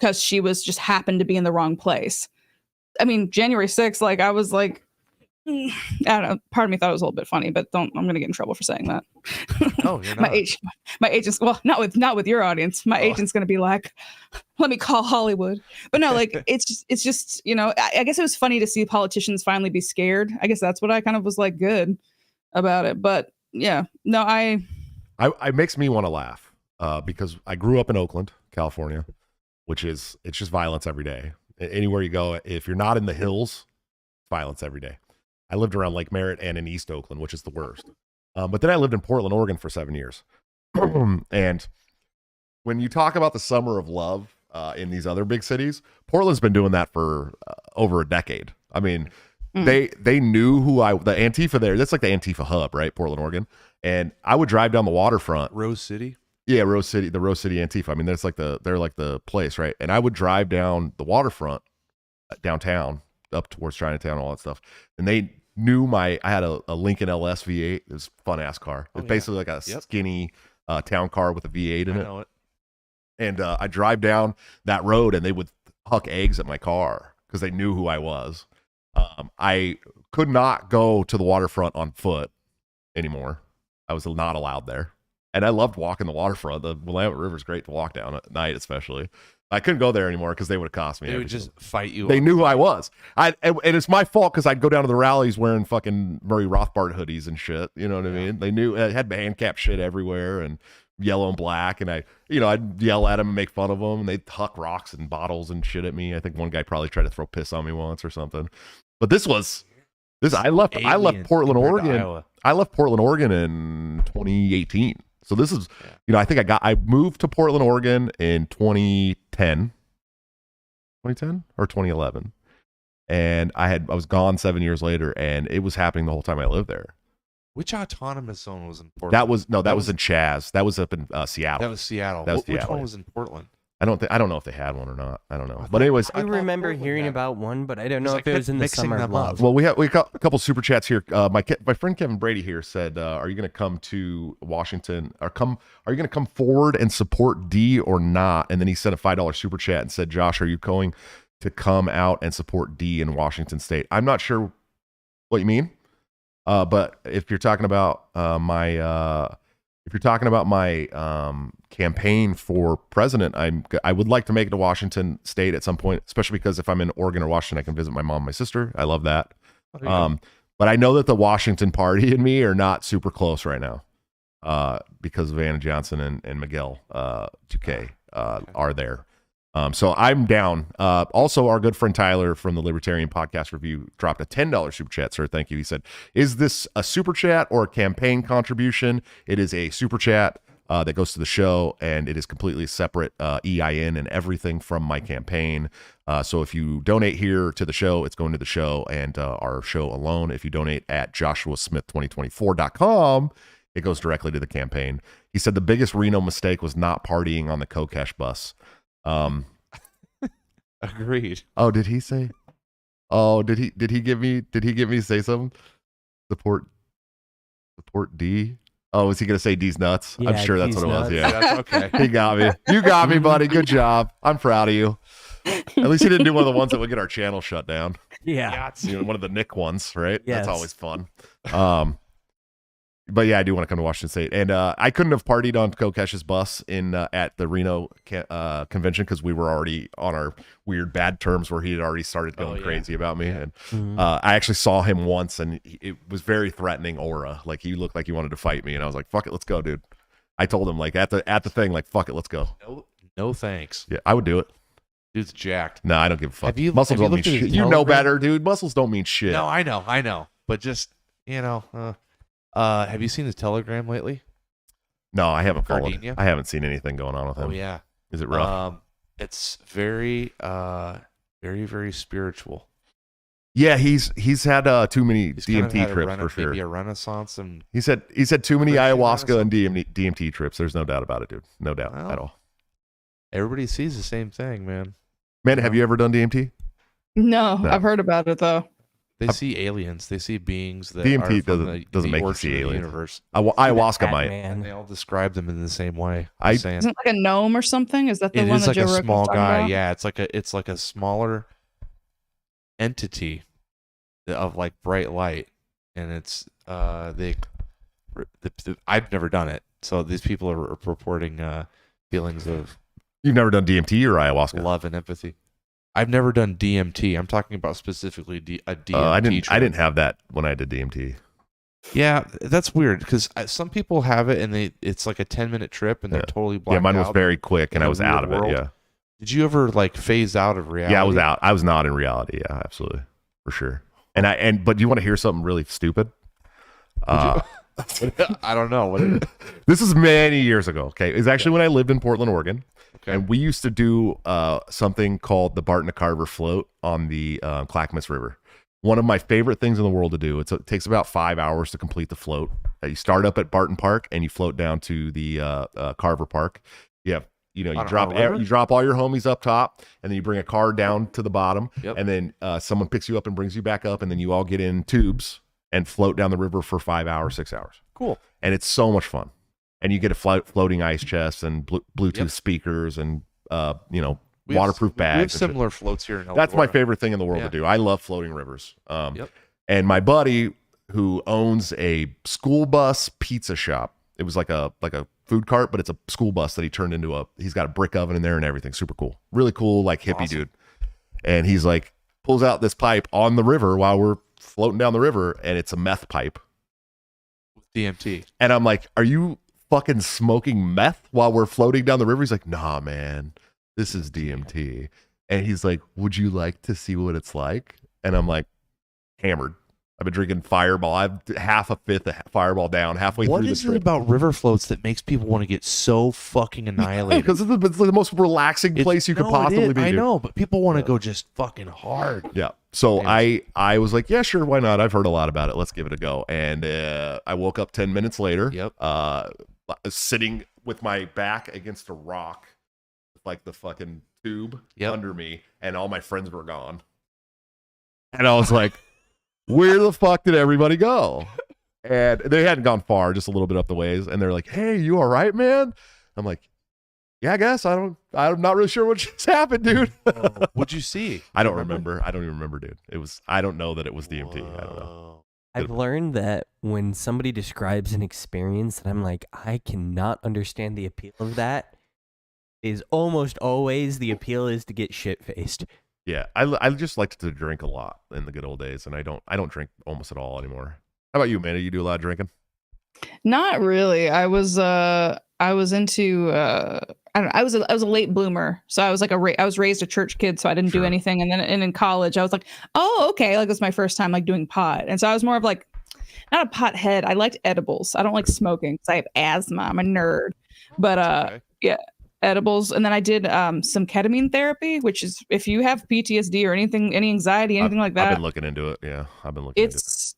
because she was just happened to be in the wrong place. I mean, January 6th, like I was like, I don't know. Part of me thought it was a little bit funny, but I'm going to get in trouble for saying that. No, you're my not. my agent's, well, not with your audience. My agent's going to be like, let me call Hollywood. But no, like it's just, you know, I guess it was funny to see politicians finally be scared. I guess that's what I kind of was like good about it. But yeah, no, it makes me want to laugh because I grew up in Oakland, California, which is, it's just violence every day. Anywhere you go, if you're not in the hills, violence every day. I lived around Lake Merritt and in East Oakland, which is the worst. But then I lived in Portland, Oregon for 7 years. And when you talk about the summer of love in these other big cities, Portland's been doing that for over a decade. I mean, they knew the Antifa there. That's like the Antifa hub, right? Portland, Oregon. And I would drive down the waterfront. Rose City? Yeah, Rose City, the Rose City Antifa. I mean, they're like the place, right? And I would drive down the waterfront downtown up towards Chinatown, all that stuff. And they knew I had a Lincoln LS V8. It was a fun ass car. It's basically like a skinny town car with a V8 in it. I know it. And I drive down that road and they would huck eggs at my car because they knew who I was. I could not go to the waterfront on foot anymore. I was not allowed there. And I loved walking the waterfront. The Willamette River is great to walk down at night, especially. I couldn't go there anymore because they would have cost me. They would just fight you. They knew who I was. And it's my fault because I'd go down to the rallies wearing fucking Murray Rothbard hoodies and shit. You know what I mean? They knew I had hand cap shit everywhere and yellow and black. And I'd yell at them and make fun of them. And they'd huck rocks and bottles and shit at me. I think one guy probably tried to throw piss on me once or something. But I left Portland, Oregon. I left Portland, Oregon in 2018. So this is, I think I moved to Portland, Oregon in 2010 or 2011. And I was gone 7 years later and it was happening the whole time I lived there. Which autonomous zone was in Portland? That was in Chaz. That was up in Seattle. That was Seattle. Which one was in Portland? I don't know if they had one or not. I don't know. But anyways, I remember hearing about one, but I don't know if it was in the summer of love. Well, we got a couple super chats here. My friend Kevin Brady here said, "Are you going to come to Washington? Are you going to come forward and support D or not?" And then he sent a $5 super chat and said, "Josh, are you going to come out and support D in Washington State?" I'm not sure what you mean, but if you're talking about my campaign for president, I would like to make it to Washington State at some point, especially because if I'm in Oregon or Washington, I can visit my mom and my sister. I love that. But I know that the Washington party and me are not super close right now because of Anna Johnson and Miguel Duque are there. So I'm down. Also, our good friend Tyler from the Libertarian Podcast Review dropped a $10 super chat, sir. Thank you. He said, "Is this a super chat or a campaign contribution?" It is a super chat that goes to the show, and it is completely separate EIN and everything from my campaign. So if you donate here to the show, it's going to the show and our show alone. If you donate at joshuasmith2024.com, it goes directly to the campaign. He said the biggest Reno mistake was not partying on the Kokesh bus. Agreed. Oh, did he say? Oh, did he give me to say something? Support D. Oh, was he gonna say D's nuts? Yeah, I'm sure that's D's what it was. nuts. Yeah, That's okay. he got me. You got me, buddy. Good job. I'm proud of you. At least he didn't do one of the ones that would get our channel shut down. Yeah. One of the Nick ones, right? Yes. That's always fun. But yeah, I do want to come to Washington State, and I couldn't have partied on Kokesh's bus at the Reno convention because we were already on our weird bad terms where he had already started going crazy about me, and I actually saw him once, and it was very threatening aura. Like he looked like he wanted to fight me, and I was like, "Fuck it, let's go, dude." I told him like at the thing, like, "Fuck it, let's go." No thanks. Yeah, I would do it. Dude's jacked. No, I don't give a fuck. Have you Muscles don't mean looked at his shit. You know Telegram? better, dude. Muscles don't mean shit. No, I know. But just have you seen his Telegram lately? No, I haven't followed. Gardenia? I haven't seen anything going on with him. Oh yeah. Is it rough? It's very, very, very spiritual. Yeah, he's had too many He's kind of DMT had trips for sure. Maybe a renaissance, and He said too many Christian ayahuasca and DMT trips. There's no doubt about it, dude. No doubt Well, at all. everybody sees the same thing, man. Man, have you ever done DMT? No, No. I've heard about it though. They see aliens. They see beings that DMT are from doesn't the make you origin see of the aliens. universe, Ayahuasca might. and they all describe them in the same way. I- Saying, Isn't it like a gnome or something? Is that the it one is that like Joe a Rogan's small talking guy. about? Yeah, it's like a smaller entity of like bright light, and it's I've never done it, so these people are reporting feelings of You've never done DMT or ayahuasca? love and empathy. I've never done DMT. I'm talking about specifically a DMT. I trip. didn't have that when I did DMT. Yeah, that's weird because some people have it and it's like a 10-minute trip and they're totally blacked out. Yeah, mine was very quick and in I a was out of weird it. world. Yeah. Did you ever like phase out of reality? Yeah, I was out. I was not in reality. Yeah, absolutely, for sure. But you want to hear something really stupid? I don't know. What is it? This is many years ago. Okay, it's actually when I lived in Portland, Oregon, and we used to do something called the Barton to Carver float on the Clackamas River. One of my favorite things in the world to do. It takes about 5 hours to complete the float. You start up at Barton Park and you float down to the Carver Park. You drop all your homies up top, and then you bring a car down to the bottom, and then someone picks you up and brings you back up, and then you all get in tubes and float down the river for 5 hours, 6 hours. Cool. And it's so much fun. And you get a floating ice chest and Bluetooth speakers and waterproof bags. We have similar floats here in El That's my Dorado. favorite thing in the world to do. I love floating rivers. And my buddy who owns a school bus pizza shop. It was like a food cart, but it's a school bus that he turned into he's got a brick oven in there and everything. Super cool. Really cool, like hippie dude. And he's like, pulls out this pipe on the river while we're floating down the river, and it's a meth pipe. DMT. And I'm like, are you fucking smoking meth while we're floating down the river? He's like, nah, man, this is DMT. And he's like, would you like to see what it's like? And I'm like, hammered. I've been drinking Fireball. I've half a fifth of Fireball down halfway through the trip. What is it about river floats that makes people want to get so fucking annihilated? Because it's the most relaxing place you could possibly be. I know, but people want to go just fucking hard. Yeah. So I was like, yeah, sure, why not? I've heard a lot about it. Let's give it a go. And I woke up 10 minutes later, sitting with my back against a rock, with like the fucking tube under me, and all my friends were gone. And I was like, where the fuck did everybody go? And they hadn't gone far, just a little bit up the ways. And they're like, hey, you all right, man? I'm like, yeah, I guess. I'm not really sure what just happened, dude. What'd you see? I don't remember. I don't even remember, dude. I don't know that it was DMT. I don't know. I've learned that when somebody describes an experience that I'm like, I cannot understand the appeal of that, is almost always the appeal is to get shit-faced. Yeah, I just liked to drink a lot in the good old days, and I don't drink almost at all anymore. How about you, Amanda? You do a lot of drinking? Not really. I was into I don't know. I was a late bloomer, so I was like I was raised a church kid, so I didn't do anything. And then in college, I was like, oh, okay, like it was my first time like doing pot, and so I was more of like not a pothead. I liked edibles. I don't like smoking because I have asthma. I'm a nerd, but yeah. Edibles, and then I did some ketamine therapy, which is if you have PTSD or anything, any anxiety, anything like that. I've been looking into it. Yeah, I've been looking into it.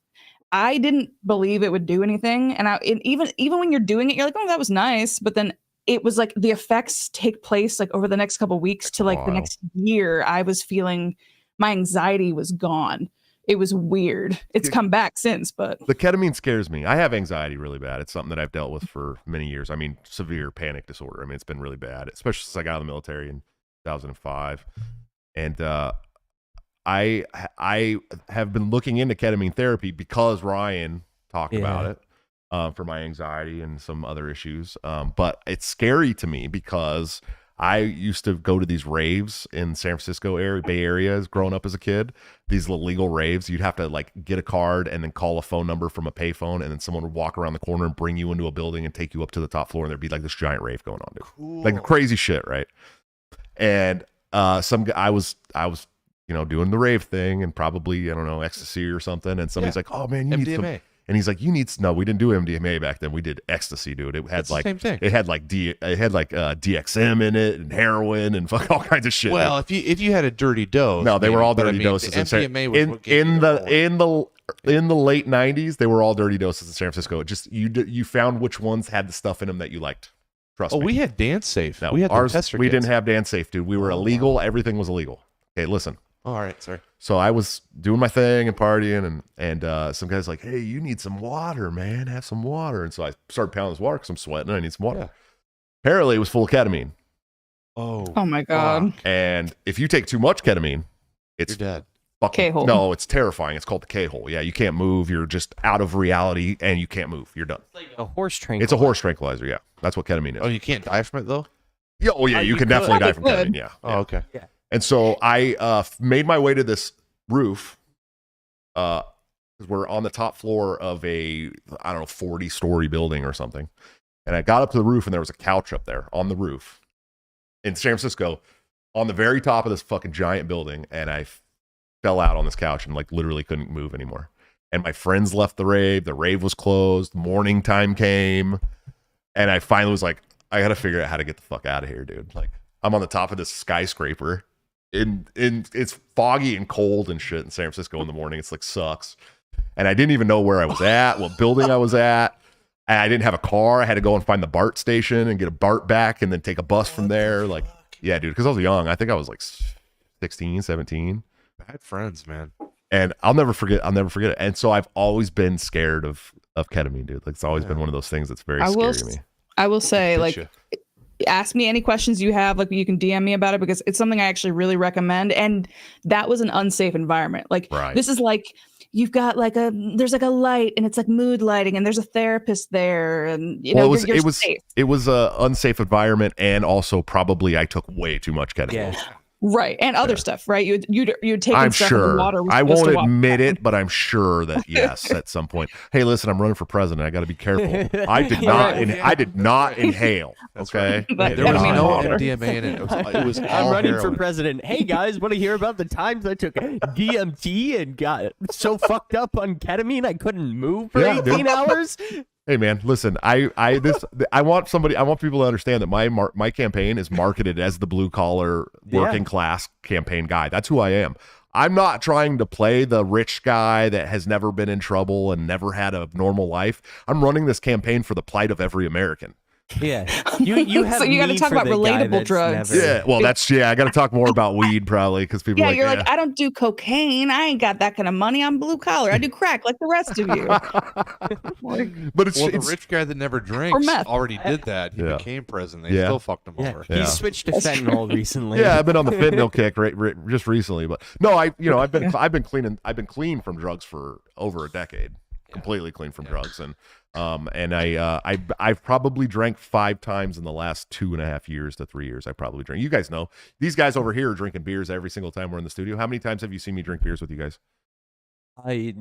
I didn't believe it would do anything, and even when you're doing it, you're like, oh, that was nice, but then it was like the effects take place like over the next couple of weeks to like the next year. I was feeling my anxiety was gone. It was weird. It's come back since, but the ketamine scares me. I have anxiety really bad. It's something that I've dealt with for many years. I mean, severe panic disorder. I mean, it's been really bad, especially since I got out of the military in 2005. And I have been looking into ketamine therapy because Ryan talked about it for my anxiety and some other issues. But it's scary to me because I used to go to these raves in San Francisco area, Bay Area, growing up as a kid. These illegal raves, you'd have to like get a card and then call a phone number from a payphone, and then someone would walk around the corner and bring you into a building and take you up to the top floor, and there'd be like this giant rave going on, dude. Cool. Like crazy shit, right? And I was doing the rave thing and probably I don't know ecstasy or something, and somebody's like, "Oh man, you need some." And he's like, no, we didn't do MDMA back then. We did ecstasy, dude. It had like, the same thing. It had like DXM in it and heroin and fuck all kinds of shit. Well, if you had a dirty dose, no, they were all dirty doses. The MDMA was in the late 90s, they were all dirty doses in San Francisco. It just you found which ones had the stuff in them that you liked. Trust me. We had Dance Safe. No, we had ours. tester We kits. didn't have Dance Safe, dude. We were illegal. Everything was illegal. Okay, listen. All right, sorry. So I was doing my thing and partying, and some guy's like, "Hey, you need some water, man. Have some water." And so I started pounding this water because I'm sweating and I need some water. Yeah. Apparently, it was full of ketamine. Oh my god! And if you take too much ketamine, it's you're dead. fucking K-hole. no, it's terrifying. It's called the K-hole. Yeah, you can't move. You're just out of reality, and you can't move. You're done. It's like a horse tranquilizer. It's a horse tranquilizer. Yeah, that's what ketamine is. Oh, you can't die from it though. Yeah, oh yeah, you can definitely die from Probably ketamine. Yeah. Oh, okay. And so I made my way to this roof, because we're on the top floor of a, I don't know, 40-story building or something. And I got up to the roof, and there was a couch up there on the roof in San Francisco, on the very top of this fucking giant building. And I fell out on this couch and like literally couldn't move anymore. And my friends left the rave. The rave was closed. Morning time came, and I finally was like, I got to figure out how to get the fuck out of here, dude. Like, I'm on the top of this skyscraper. It's foggy and cold and shit in San Francisco in the morning. It's like sucks. And I didn't even know where I was at, what building I was at. And I didn't have a car. I had to go and find the BART station and get a BART back and then take a bus from there. Like, yeah, dude, because I was young. I think I was like 16, 17. Bad friends, man. And I'll never forget it. And so I've always been scared of ketamine, dude. Like, it's always been one of those things that's very scary to me. I will say, like, you. ask me any questions you have. Like, you can DM me about it, because it's something I actually really recommend. And that was an unsafe environment. Like, Right. This is like, you've got like there's like a light, and it's like mood lighting, and there's a therapist there, and you know, you're safe. It was a unsafe environment, and also probably I took way too much ketamine. Yeah. Right. And other stuff, right? You'd taken I'm stuff in sure. the water. I won't admit it, but I'm sure that yes, at some point. Hey, listen, I'm running for president. I got to be careful. I did not. I did not inhale. Okay. But There was ketamine no water. MDMA in it. It was I'm all running heroin. for president. Hey guys, want to hear about the times I took DMT and got so fucked up on ketamine I couldn't move for Yeah, 18 hours? Hey man, listen. I want people to understand that my campaign is marketed as the blue collar working class campaign guy. That's who I am. I'm not trying to play the rich guy that has never been in trouble and never had a normal life. I'm running this campaign for the plight of every American. Yeah. You have So you got to me talk for about the guy relatable that's drugs. never- Yeah, well, I got to talk more about weed probably because people. Yeah, are like, you're like, I don't do cocaine. I ain't got that kind of money. I'm blue collar. I do crack like the rest of you. But it's, Well, the it's rich guy that never drinks meth. already did that. He Yeah. became president. They Yeah. still fucked him Yeah, over. he switched to fentanyl recently. yeah, I've been on the fentanyl kick just recently, but no, I've been clean from drugs for over a decade, completely clean from drugs, and I've probably drank 5 times in the last 2.5 years to 3 years. I probably drank. You guys know these guys over here are drinking beers every single time we're in the studio. How many times have you seen me drink beers with you guys? I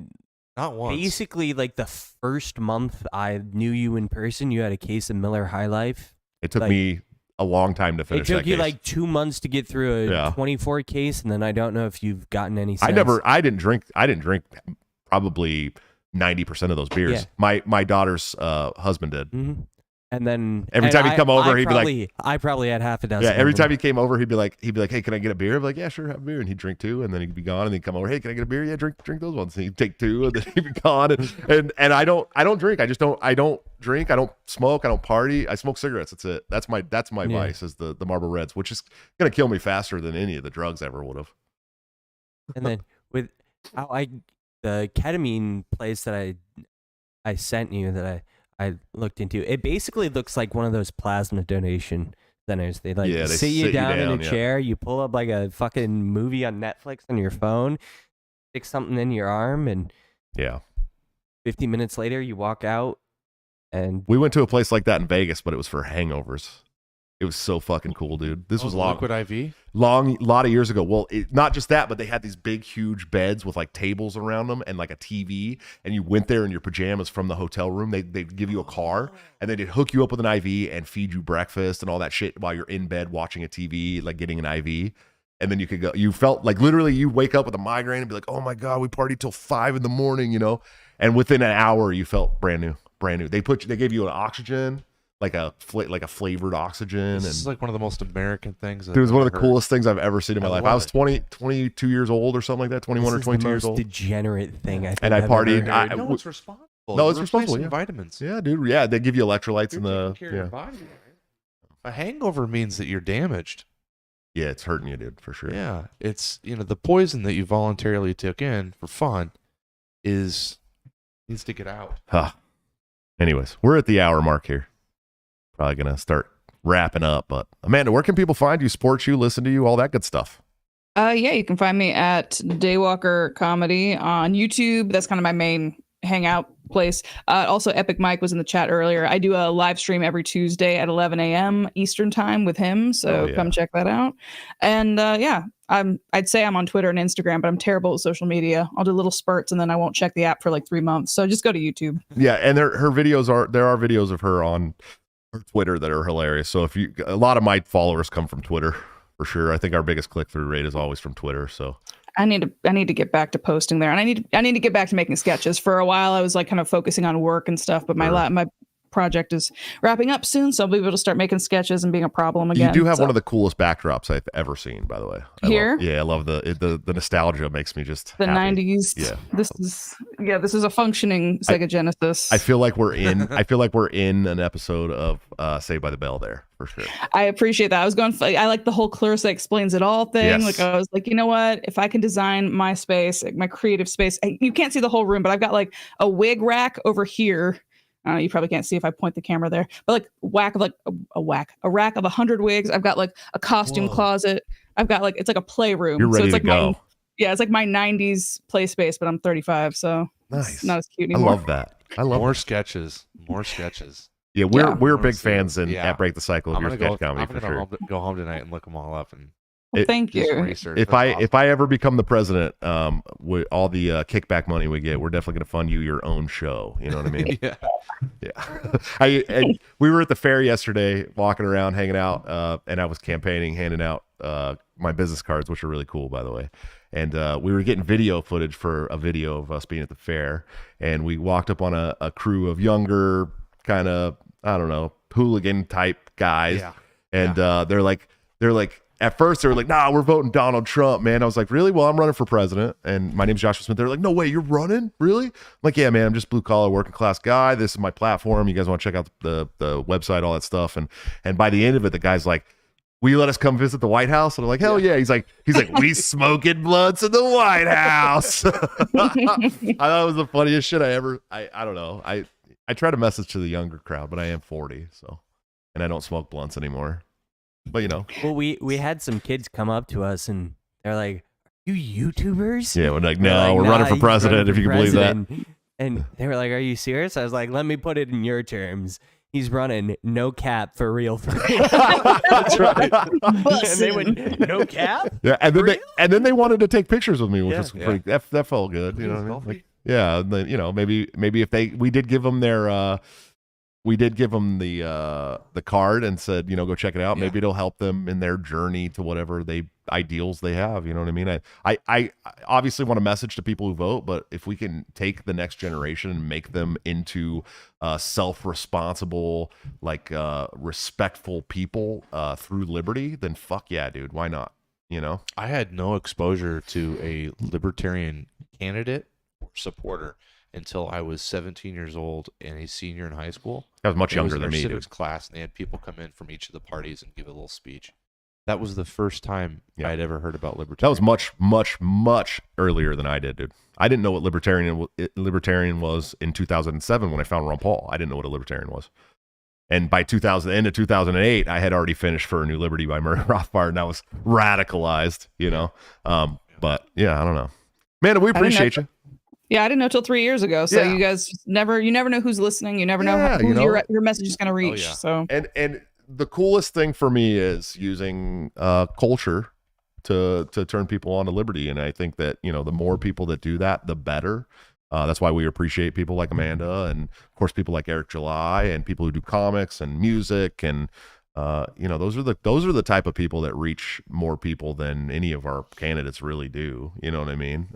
Not once. basically, like, the first month I knew you in person, you had a case of Miller High Life. It took Like- me a long time to It finish. took that you case. like 2 months to get through a Yeah. 24 case, and then I don't know if you've gotten any. I Since. didn't drink probably 90% of those beers. Yeah. My daughter's husband did. Mm-hmm. And then Every time he'd come over, he'd be like, I probably had half a dozen. yeah, of every them. time he came over, he'd be like, hey, can I get a beer? I'd be like, yeah, sure, have a beer. And he'd drink 2, and then he'd be gone, and he'd come over, hey, can I get a beer? Yeah, drink those ones. And he'd take 2, and then he'd be gone. And I don't drink. I don't drink. I don't smoke. I don't party. I smoke cigarettes. That's it. That's my Yeah. vice is the Marlboro Reds, which is gonna kill me faster than any of the drugs ever would have. And then with the ketamine place that I sent you that I looked into, it basically looks like one of those plasma donation centers. They Yeah, they sit you sit you down in down, a yeah. chair, you pull up like a fucking movie on Netflix on your phone, stick something in your arm, and Yeah. 50 minutes later you walk out and We went to a place like that in Vegas, but it was for hangovers. It was so fucking cool, dude. This was long. Liquid IV. Lot of years ago. Well, not just that, but they had these big, huge beds with like tables around them and like a TV. And you went there in your pajamas from the hotel room. They'd give you a car and then they'd hook you up with an IV and feed you breakfast and all that shit while you're in bed watching a TV, like getting an IV. And then you could go. You felt like literally you wake up with a migraine and be like, oh my God, we partied till 5 a.m, you know? And within an hour, you felt brand new. They gave you an oxygen. Like a flavored oxygen. This And is like one of the most American things. dude, it was one of the I've ever coolest things I've ever seen in my life. I was 22 years old or something like that, 21 or this is 22 the years most old. degenerate thing I think And I I've ever partied. heard. heard. No, it's responsible. No, it's You're responsible, replacing yeah. Vitamins. Yeah, dude. Yeah, they give you electrolytes You're in the. taking care of your Yeah. body. A hangover means that you're damaged. Yeah, it's hurting you, dude, for sure. Yeah, it's the poison that you voluntarily took in for fun needs to get out. Huh. Anyways, we're at the hour mark here. Probably gonna start wrapping up. But Amanda, where can people find you, support you, listen to you, all that good stuff? Yeah, you can find me at Daywalker Comedy on YouTube. That's kind of my main hangout place. Also, Epic Mike was in the chat earlier. I do a live stream every Tuesday at 11 a.m. Eastern time with him, so come check that out. And yeah, I'd say I'm on Twitter and Instagram, but I'm terrible at social media. I'll do little spurts and then I won't check the app for like 3 months. So just go to YouTube. Yeah, and there are videos of her on her Twitter that are hilarious. So a lot of my followers come from Twitter for sure. I think our biggest click-through rate is always from Twitter. So I need to get back to posting there, and I need to get back to making sketches. For a while, I was like kind of focusing on work and stuff, but my project is wrapping up soon, so I'll be able to start making sketches and being a problem again. You do have one of the coolest backdrops I've ever seen, by the way. I love the nostalgia makes me just the happy. 90s. Yeah, this is a functioning Sega Genesis. I feel like we're in an episode of Saved by the Bell there for sure. I appreciate that. I like the whole Clarissa Explains It All thing. Yes. Like I was like, you know what? If I can design my space, like my creative space, you can't see the whole room, but I've got like a wig rack over here. You probably can't see if I point the camera there, but like a rack of 100 wigs. I've got like a costume closet. I've got like, it's like a playroom. You're ready so it's to like go. It's like my 90s play space, but I'm 35, so nice. It's not as cute anymore. I love that. More sketches. Yeah, we're big fans at Break the Cycle of your sketch comedy for sure. Go home tonight and look them all up and. Thank you. If I ever become the president, with all the kickback money we get, we're definitely going to fund you your own show. You know what I mean? Yeah. We were at the fair yesterday, walking around, hanging out, and I was campaigning, handing out my business cards, which are really cool, by the way. And we were getting video footage for a video of us being at the fair, and we walked up on a crew of younger, kind of, I don't know, hooligan type guys, and they're like. At first, they were like, nah, we're voting Donald Trump, man. I was like, really? Well, I'm running for president, and my name's Joshua Smith. They're like, no way, you're running? Really? I'm like, yeah, man, I'm just blue-collar, working-class guy. This is my platform. You guys want to check out the website, all that stuff. And by the end of it, the guy's like, will you let us come visit the White House? And I'm like, hell yeah. He's like, we smoking blunts in the White House. I thought it was the funniest shit I don't know. I try to message to the younger crowd, but I am 40, so, and I don't smoke blunts anymore. But you know, well, we had some kids come up to us and they're like, "Are you YouTubers?" Yeah, we're like, no, we're running for president. If you can believe that. And they were like, "Are you serious?" I was like, "Let me put it in your terms. He's running no cap for real." That's right. And they went, "No cap." Yeah, and then they wanted to take pictures with me, which was pretty. That felt good. You know what I mean? Like, yeah, you know, maybe if we did give them their. We did give them the card and said, you know, go check it out. Maybe it'll help them in their journey to whatever ideals they have. You know what I mean? I obviously want to message to people who vote, but if we can take the next generation and make them into self-responsible, like respectful people through liberty, then fuck yeah, dude. Why not? You know? I had no exposure to a libertarian candidate or supporter until I was 17 years old and a senior in high school. I was much younger than me. Civics class, and they had people come in from each of the parties and give a little speech. That was the first time I'd ever heard about libertarian. That was much, much, much earlier than I did, dude. I didn't know what libertarian was in 2007 when I found Ron Paul. I didn't know what a libertarian was. And by end of 2008, I had already finished For a New Liberty by Murray Rothbard, and I was radicalized, you know. But yeah, I don't know. Man, we appreciate you. Yeah, I didn't know till 3 years ago. So you guys never know who's listening. You never know who your message is going to reach. So and the coolest thing for me is using culture to turn people on to liberty. And I think that, you know, the more people that do that, the better. That's why we appreciate people like Amanda and of course people like Eric July and people who do comics and music and you know, those are the type of people that reach more people than any of our candidates really do. You know what I mean?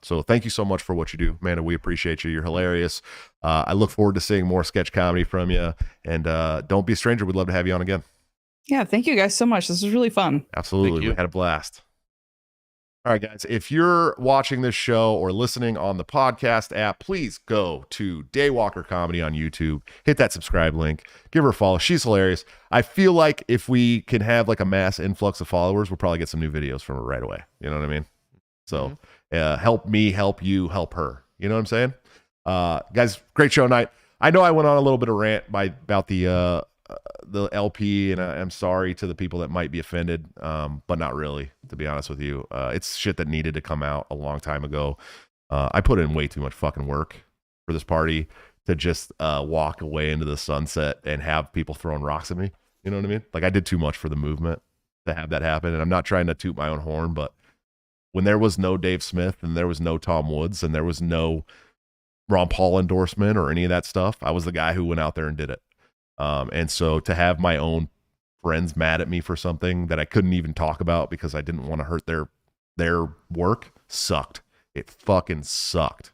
So thank you so much for what you do, Amanda. We appreciate you. You're hilarious. I look forward to seeing more sketch comedy from you. And don't be a stranger. We'd love to have you on again. Yeah, thank you guys so much. This was really fun. Absolutely. We had a blast. All right, guys, if you're watching this show or listening on the podcast app, please go to Daywalker Comedy on YouTube. Hit that subscribe link. Give her a follow. She's hilarious. I feel like if we can have like a mass influx of followers, we'll probably get some new videos from her right away. You know what I mean? So help me, help you, help her. You know what I'm saying? Guys, great show night. I know I went on a little bit of rant about the the LP, and I'm sorry to the people that might be offended, but not really, to be honest with you. It's shit that needed to come out a long time ago. I put in way too much fucking work for this party to just walk away into the sunset and have people throwing rocks at me. You know what I mean? Like, I did too much for the movement to have that happen. And I'm not trying to toot my own horn, but when there was no Dave Smith and there was no Tom Woods and there was no Ron Paul endorsement or any of that stuff, I was the guy who went out there and did it. And so to have my own friends mad at me for something that I couldn't even talk about because I didn't want to hurt their work sucked. It fucking sucked.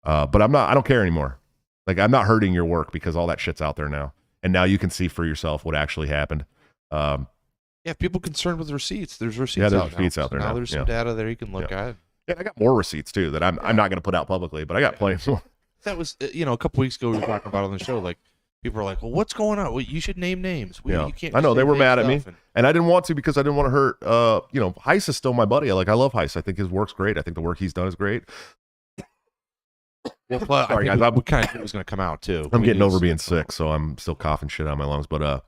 But I don't care anymore. Like, I'm not hurting your work because all that shit's out there now. And now you can see for yourself what actually happened. Yeah, people concerned with receipts. There's receipts. Yeah, there's out receipts now. out there now. now. There's some data there you can look at. Yeah, I got more receipts too that I'm not going to put out publicly, but I got plenty more. That was, a couple weeks ago we were talking about on the show. Like, people are like, "Well, what's going on? Well, you should name names." You can't. I know they were mad at me, and I didn't want to because I didn't want to hurt. Heiss is still my buddy. I love Heiss. I think his work's great. I think the work he's done is great. Well, sorry guys, what kind of shit was going to come out too? I'm getting over being sick, so I'm still coughing shit out of my lungs. But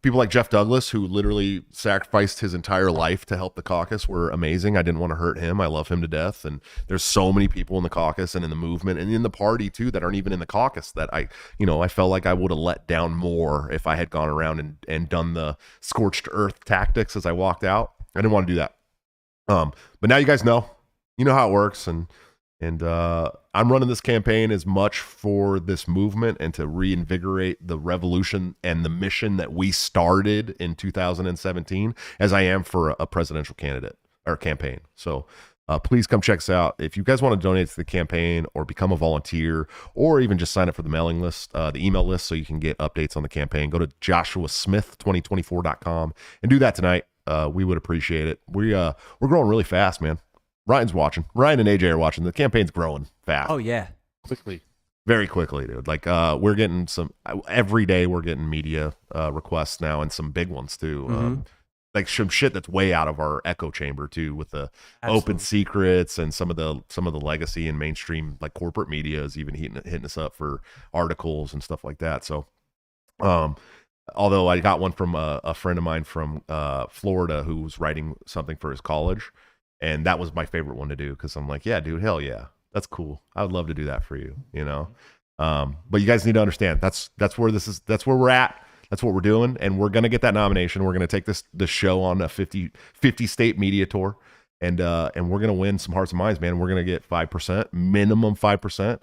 people like Jeff Douglas, who literally sacrificed his entire life to help the caucus, were amazing. I didn't want to hurt him. I love him to death. And there's so many people in the caucus and in the movement and in the party too that aren't even in the caucus that I felt like I would have let down more if I had gone around and done the scorched earth tactics as I walked out. I didn't want to do that. But now you guys know. You know how it works, and I'm running this campaign as much for this movement and to reinvigorate the revolution and the mission that we started in 2017 as I am for a presidential candidate or campaign. So please come check us out. If you guys want to donate to the campaign or become a volunteer or even just sign up for the mailing list, the email list, so you can get updates on the campaign, go to joshuasmith2024.com and do that tonight. We would appreciate it. We're growing really fast, man. Ryan's watching. Ryan and AJ are watching. The campaign's growing fast. Oh yeah, quickly, very quickly, dude. Like we're getting every day. We're getting media requests now, and some big ones too. Like some shit that's way out of our echo chamber too, with the open secrets and some of the legacy and mainstream like corporate media is even hitting us up for articles and stuff like that. So, although I got one from a friend of mine from Florida who was writing something for his college. And that was my favorite one to do because I'm like, yeah, dude, hell yeah, that's cool. I would love to do that for you, But you guys need to understand that's where that's where we're at. That's what we're doing, and we're gonna get that nomination. We're gonna take this show on a 50 state media tour, and we're gonna win some hearts and minds, man. We're gonna get 5%, minimum 5%.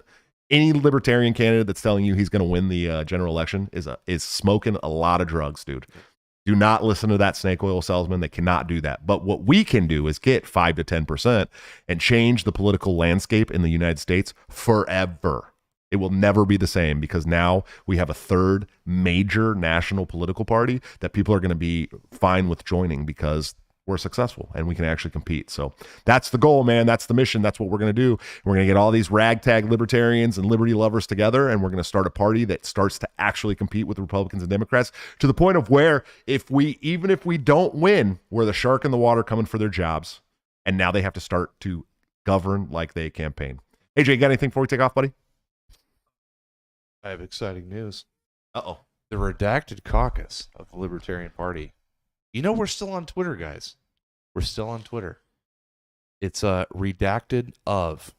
Any libertarian candidate that's telling you he's gonna win the general election is smoking a lot of drugs, dude. Do not listen to that snake oil salesman. They cannot do that. But what we can do is get 5 to 10% and change the political landscape in the United States forever. It will never be the same because now we have a third major national political party that people are going to be fine with joining because we're successful and we can actually compete. So that's the goal, man. That's the mission. That's what we're going to do. We're going to get all these ragtag libertarians and liberty lovers together, and we're going to start a party that starts to actually compete with the Republicans and Democrats to the point of where even if we don't win, we're the shark in the water coming for their jobs. And now they have to start to govern like they campaign. AJ, you got anything before we take off, buddy? I have exciting news. Uh-oh. The redacted caucus of the Libertarian Party. We're still on Twitter, guys. We're still on Twitter. It's redacted OF.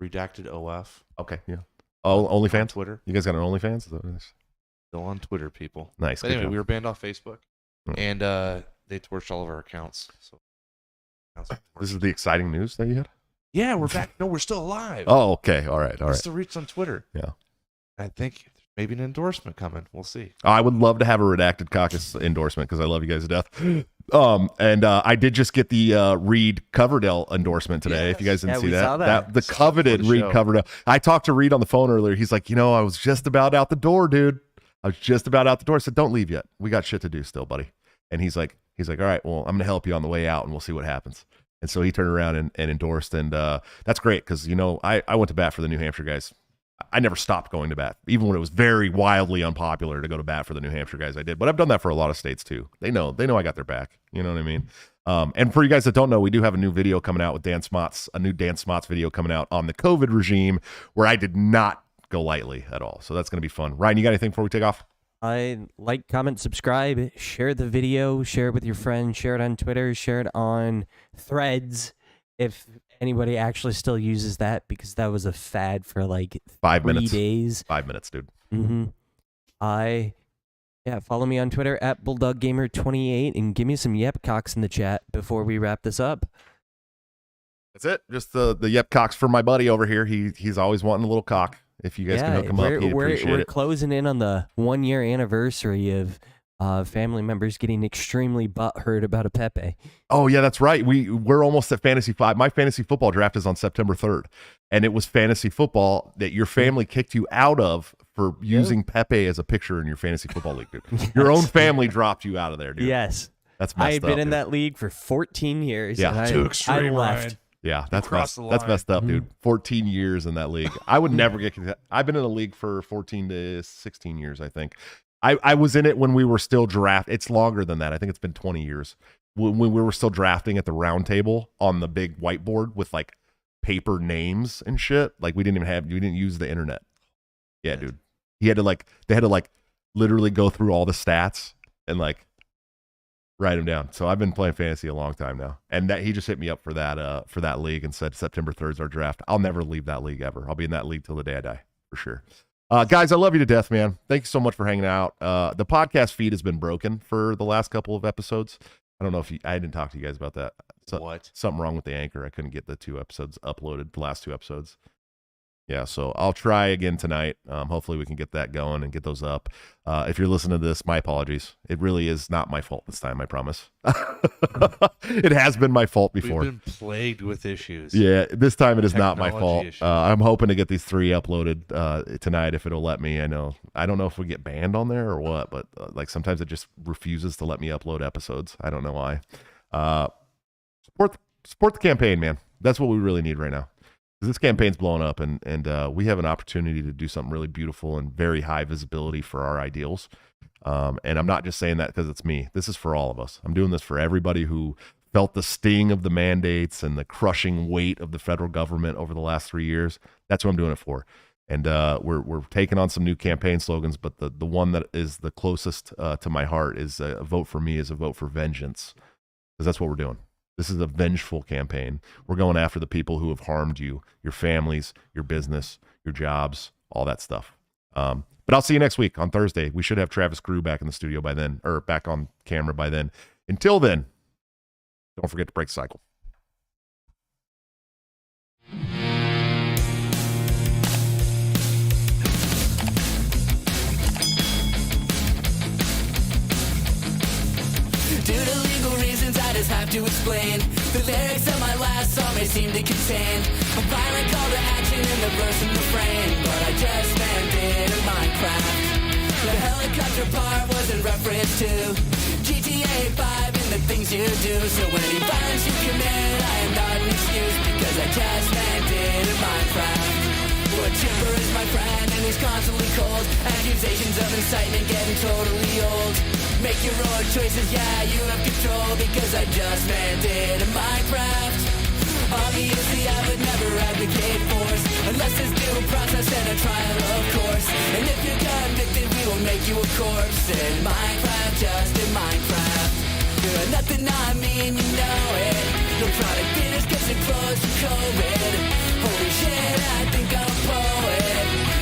Okay, yeah. Oh, OnlyFans? On Twitter. You guys got an OnlyFans? Still on Twitter, people. Nice. But anyway, we were banned off Facebook, and they torched all of our accounts. So this is the exciting news that you had? Yeah, we're back. No, we're still alive. Oh, okay. All right. We're still reached on Twitter. Yeah. I think maybe an endorsement coming. We'll see. I would love to have a redacted caucus endorsement because I love you guys to death. And I did just get the Reed Coverdale endorsement today. Yes. If you guys didn't see that. The coveted Reed Coverdale. I talked to Reed on the phone earlier. He's like, I was just about out the door, dude. I said, don't leave yet. We got shit to do still, buddy. And he's like, all right, well, I'm going to help you on the way out and we'll see what happens. And so he turned around and endorsed. And that's great because, I went to bat for the New Hampshire guys. I never stopped going to bat, even when it was very wildly unpopular to go to bat for the New Hampshire guys. I did, but I've done that for a lot of states too. They know I got their back. You know what I mean? And for you guys that don't know, we do have a new video coming out with Dan Smots, a new Dan Smots video coming out on the COVID regime, where I did not go lightly at all. So that's going to be fun. Ryan, you got anything before we take off? Like, comment, subscribe, share the video, share it with your friends, share it on Twitter, share it on Threads, if anybody actually still uses that, because that was a fad for like 5 3 minutes. days. 5 minutes, dude. Mm-hmm. Follow me on Twitter at BulldogGamer28 and give me some yep cocks in the chat before we wrap this up. That's it. Just the yep cocks for my buddy over here. He's always wanting a little cock. If you guys can hook him up, he'd appreciate we're it. closing in on the 1 year anniversary of family members getting extremely butthurt about a Pepe. Oh yeah, that's right. We're almost at Fantasy 5. My fantasy football draft is on September 3rd, and it was fantasy football that your family kicked you out of for using Pepe as a picture in your fantasy football league, dude. Your own family dropped you out of there, dude. Yes, that's messed I had been up, in dude. that league for 14 years. Yeah, and too extreme, I left. Ryan. Yeah, that's Across the that's line. messed up, dude. 14 years in that league. I would never get. I've been in a league for 14 to 16 years, I think. I was in it when we were still draft. It's longer than that. I think it's been 20 years. When we were still drafting at the round table on the big whiteboard with like paper names and shit. Like we didn't use the internet. Yeah, dude. They had to literally go through all the stats and like write them down. So I've been playing fantasy a long time now, and that he just hit me up for that league and said September 3rd is our draft. I'll never leave that league ever. I'll be in that league till the day I die for sure. Guys, I love you to death, man. Thank you so much for hanging out. The podcast feed has been broken for the last couple of episodes. I don't know if I didn't talk to you guys about that. What? Something wrong with the anchor. I couldn't get the 2 episodes uploaded, the last 2 episodes. Yeah, so I'll try again tonight. Hopefully we can get that going and get those up. If you're listening to this, my apologies. It really is not my fault this time, I promise. It has been my fault before. We've been plagued with issues. Yeah, this time it is not my Technology fault. issues. I'm hoping to get these 3 uploaded tonight if it'll let me. I don't know if we get banned on there or what, but like sometimes it just refuses to let me upload episodes. I don't know why. Support the campaign, man. That's what we really need right now. This campaign's blowing up, and we have an opportunity to do something really beautiful and very high visibility for our ideals. And I'm not just saying that because it's me. This is for all of us. I'm doing this for everybody who felt the sting of the mandates and the crushing weight of the federal government over the last 3 years. That's what I'm doing it for. And we're taking on some new campaign slogans, but the one that is the closest to my heart is a vote for me is a vote for vengeance, because that's what we're doing. This is a vengeful campaign. We're going after the people who have harmed you, your families, your business, your jobs, all that stuff. But I'll see you next week on Thursday. We should have Travis Grew back in the studio by then, or back on camera by then. Until then, don't forget to break the cycle. Due to legal reasons, I just have to explain. The lyrics of my last song may seem to contain a violent call to action in the verse and refrain, but I just meant it in Minecraft. The helicopter part was in reference to GTA 5 and the things you do. So any violence you commit, I am not an excuse, because I just meant it in Minecraft. But Chipper is my friend and he's constantly cold. Accusations of incitement getting totally old. Make your own choices, yeah, you have control, because I just meant it in Minecraft. Obviously I would never advocate force, unless there's due process and a trial, of course. And if you're convicted, we will make you a corpse in Minecraft, just in Minecraft. You're nothing I mean, you know it. No product dinners, cause it closed for COVID. Holy shit, I think I'm a poet.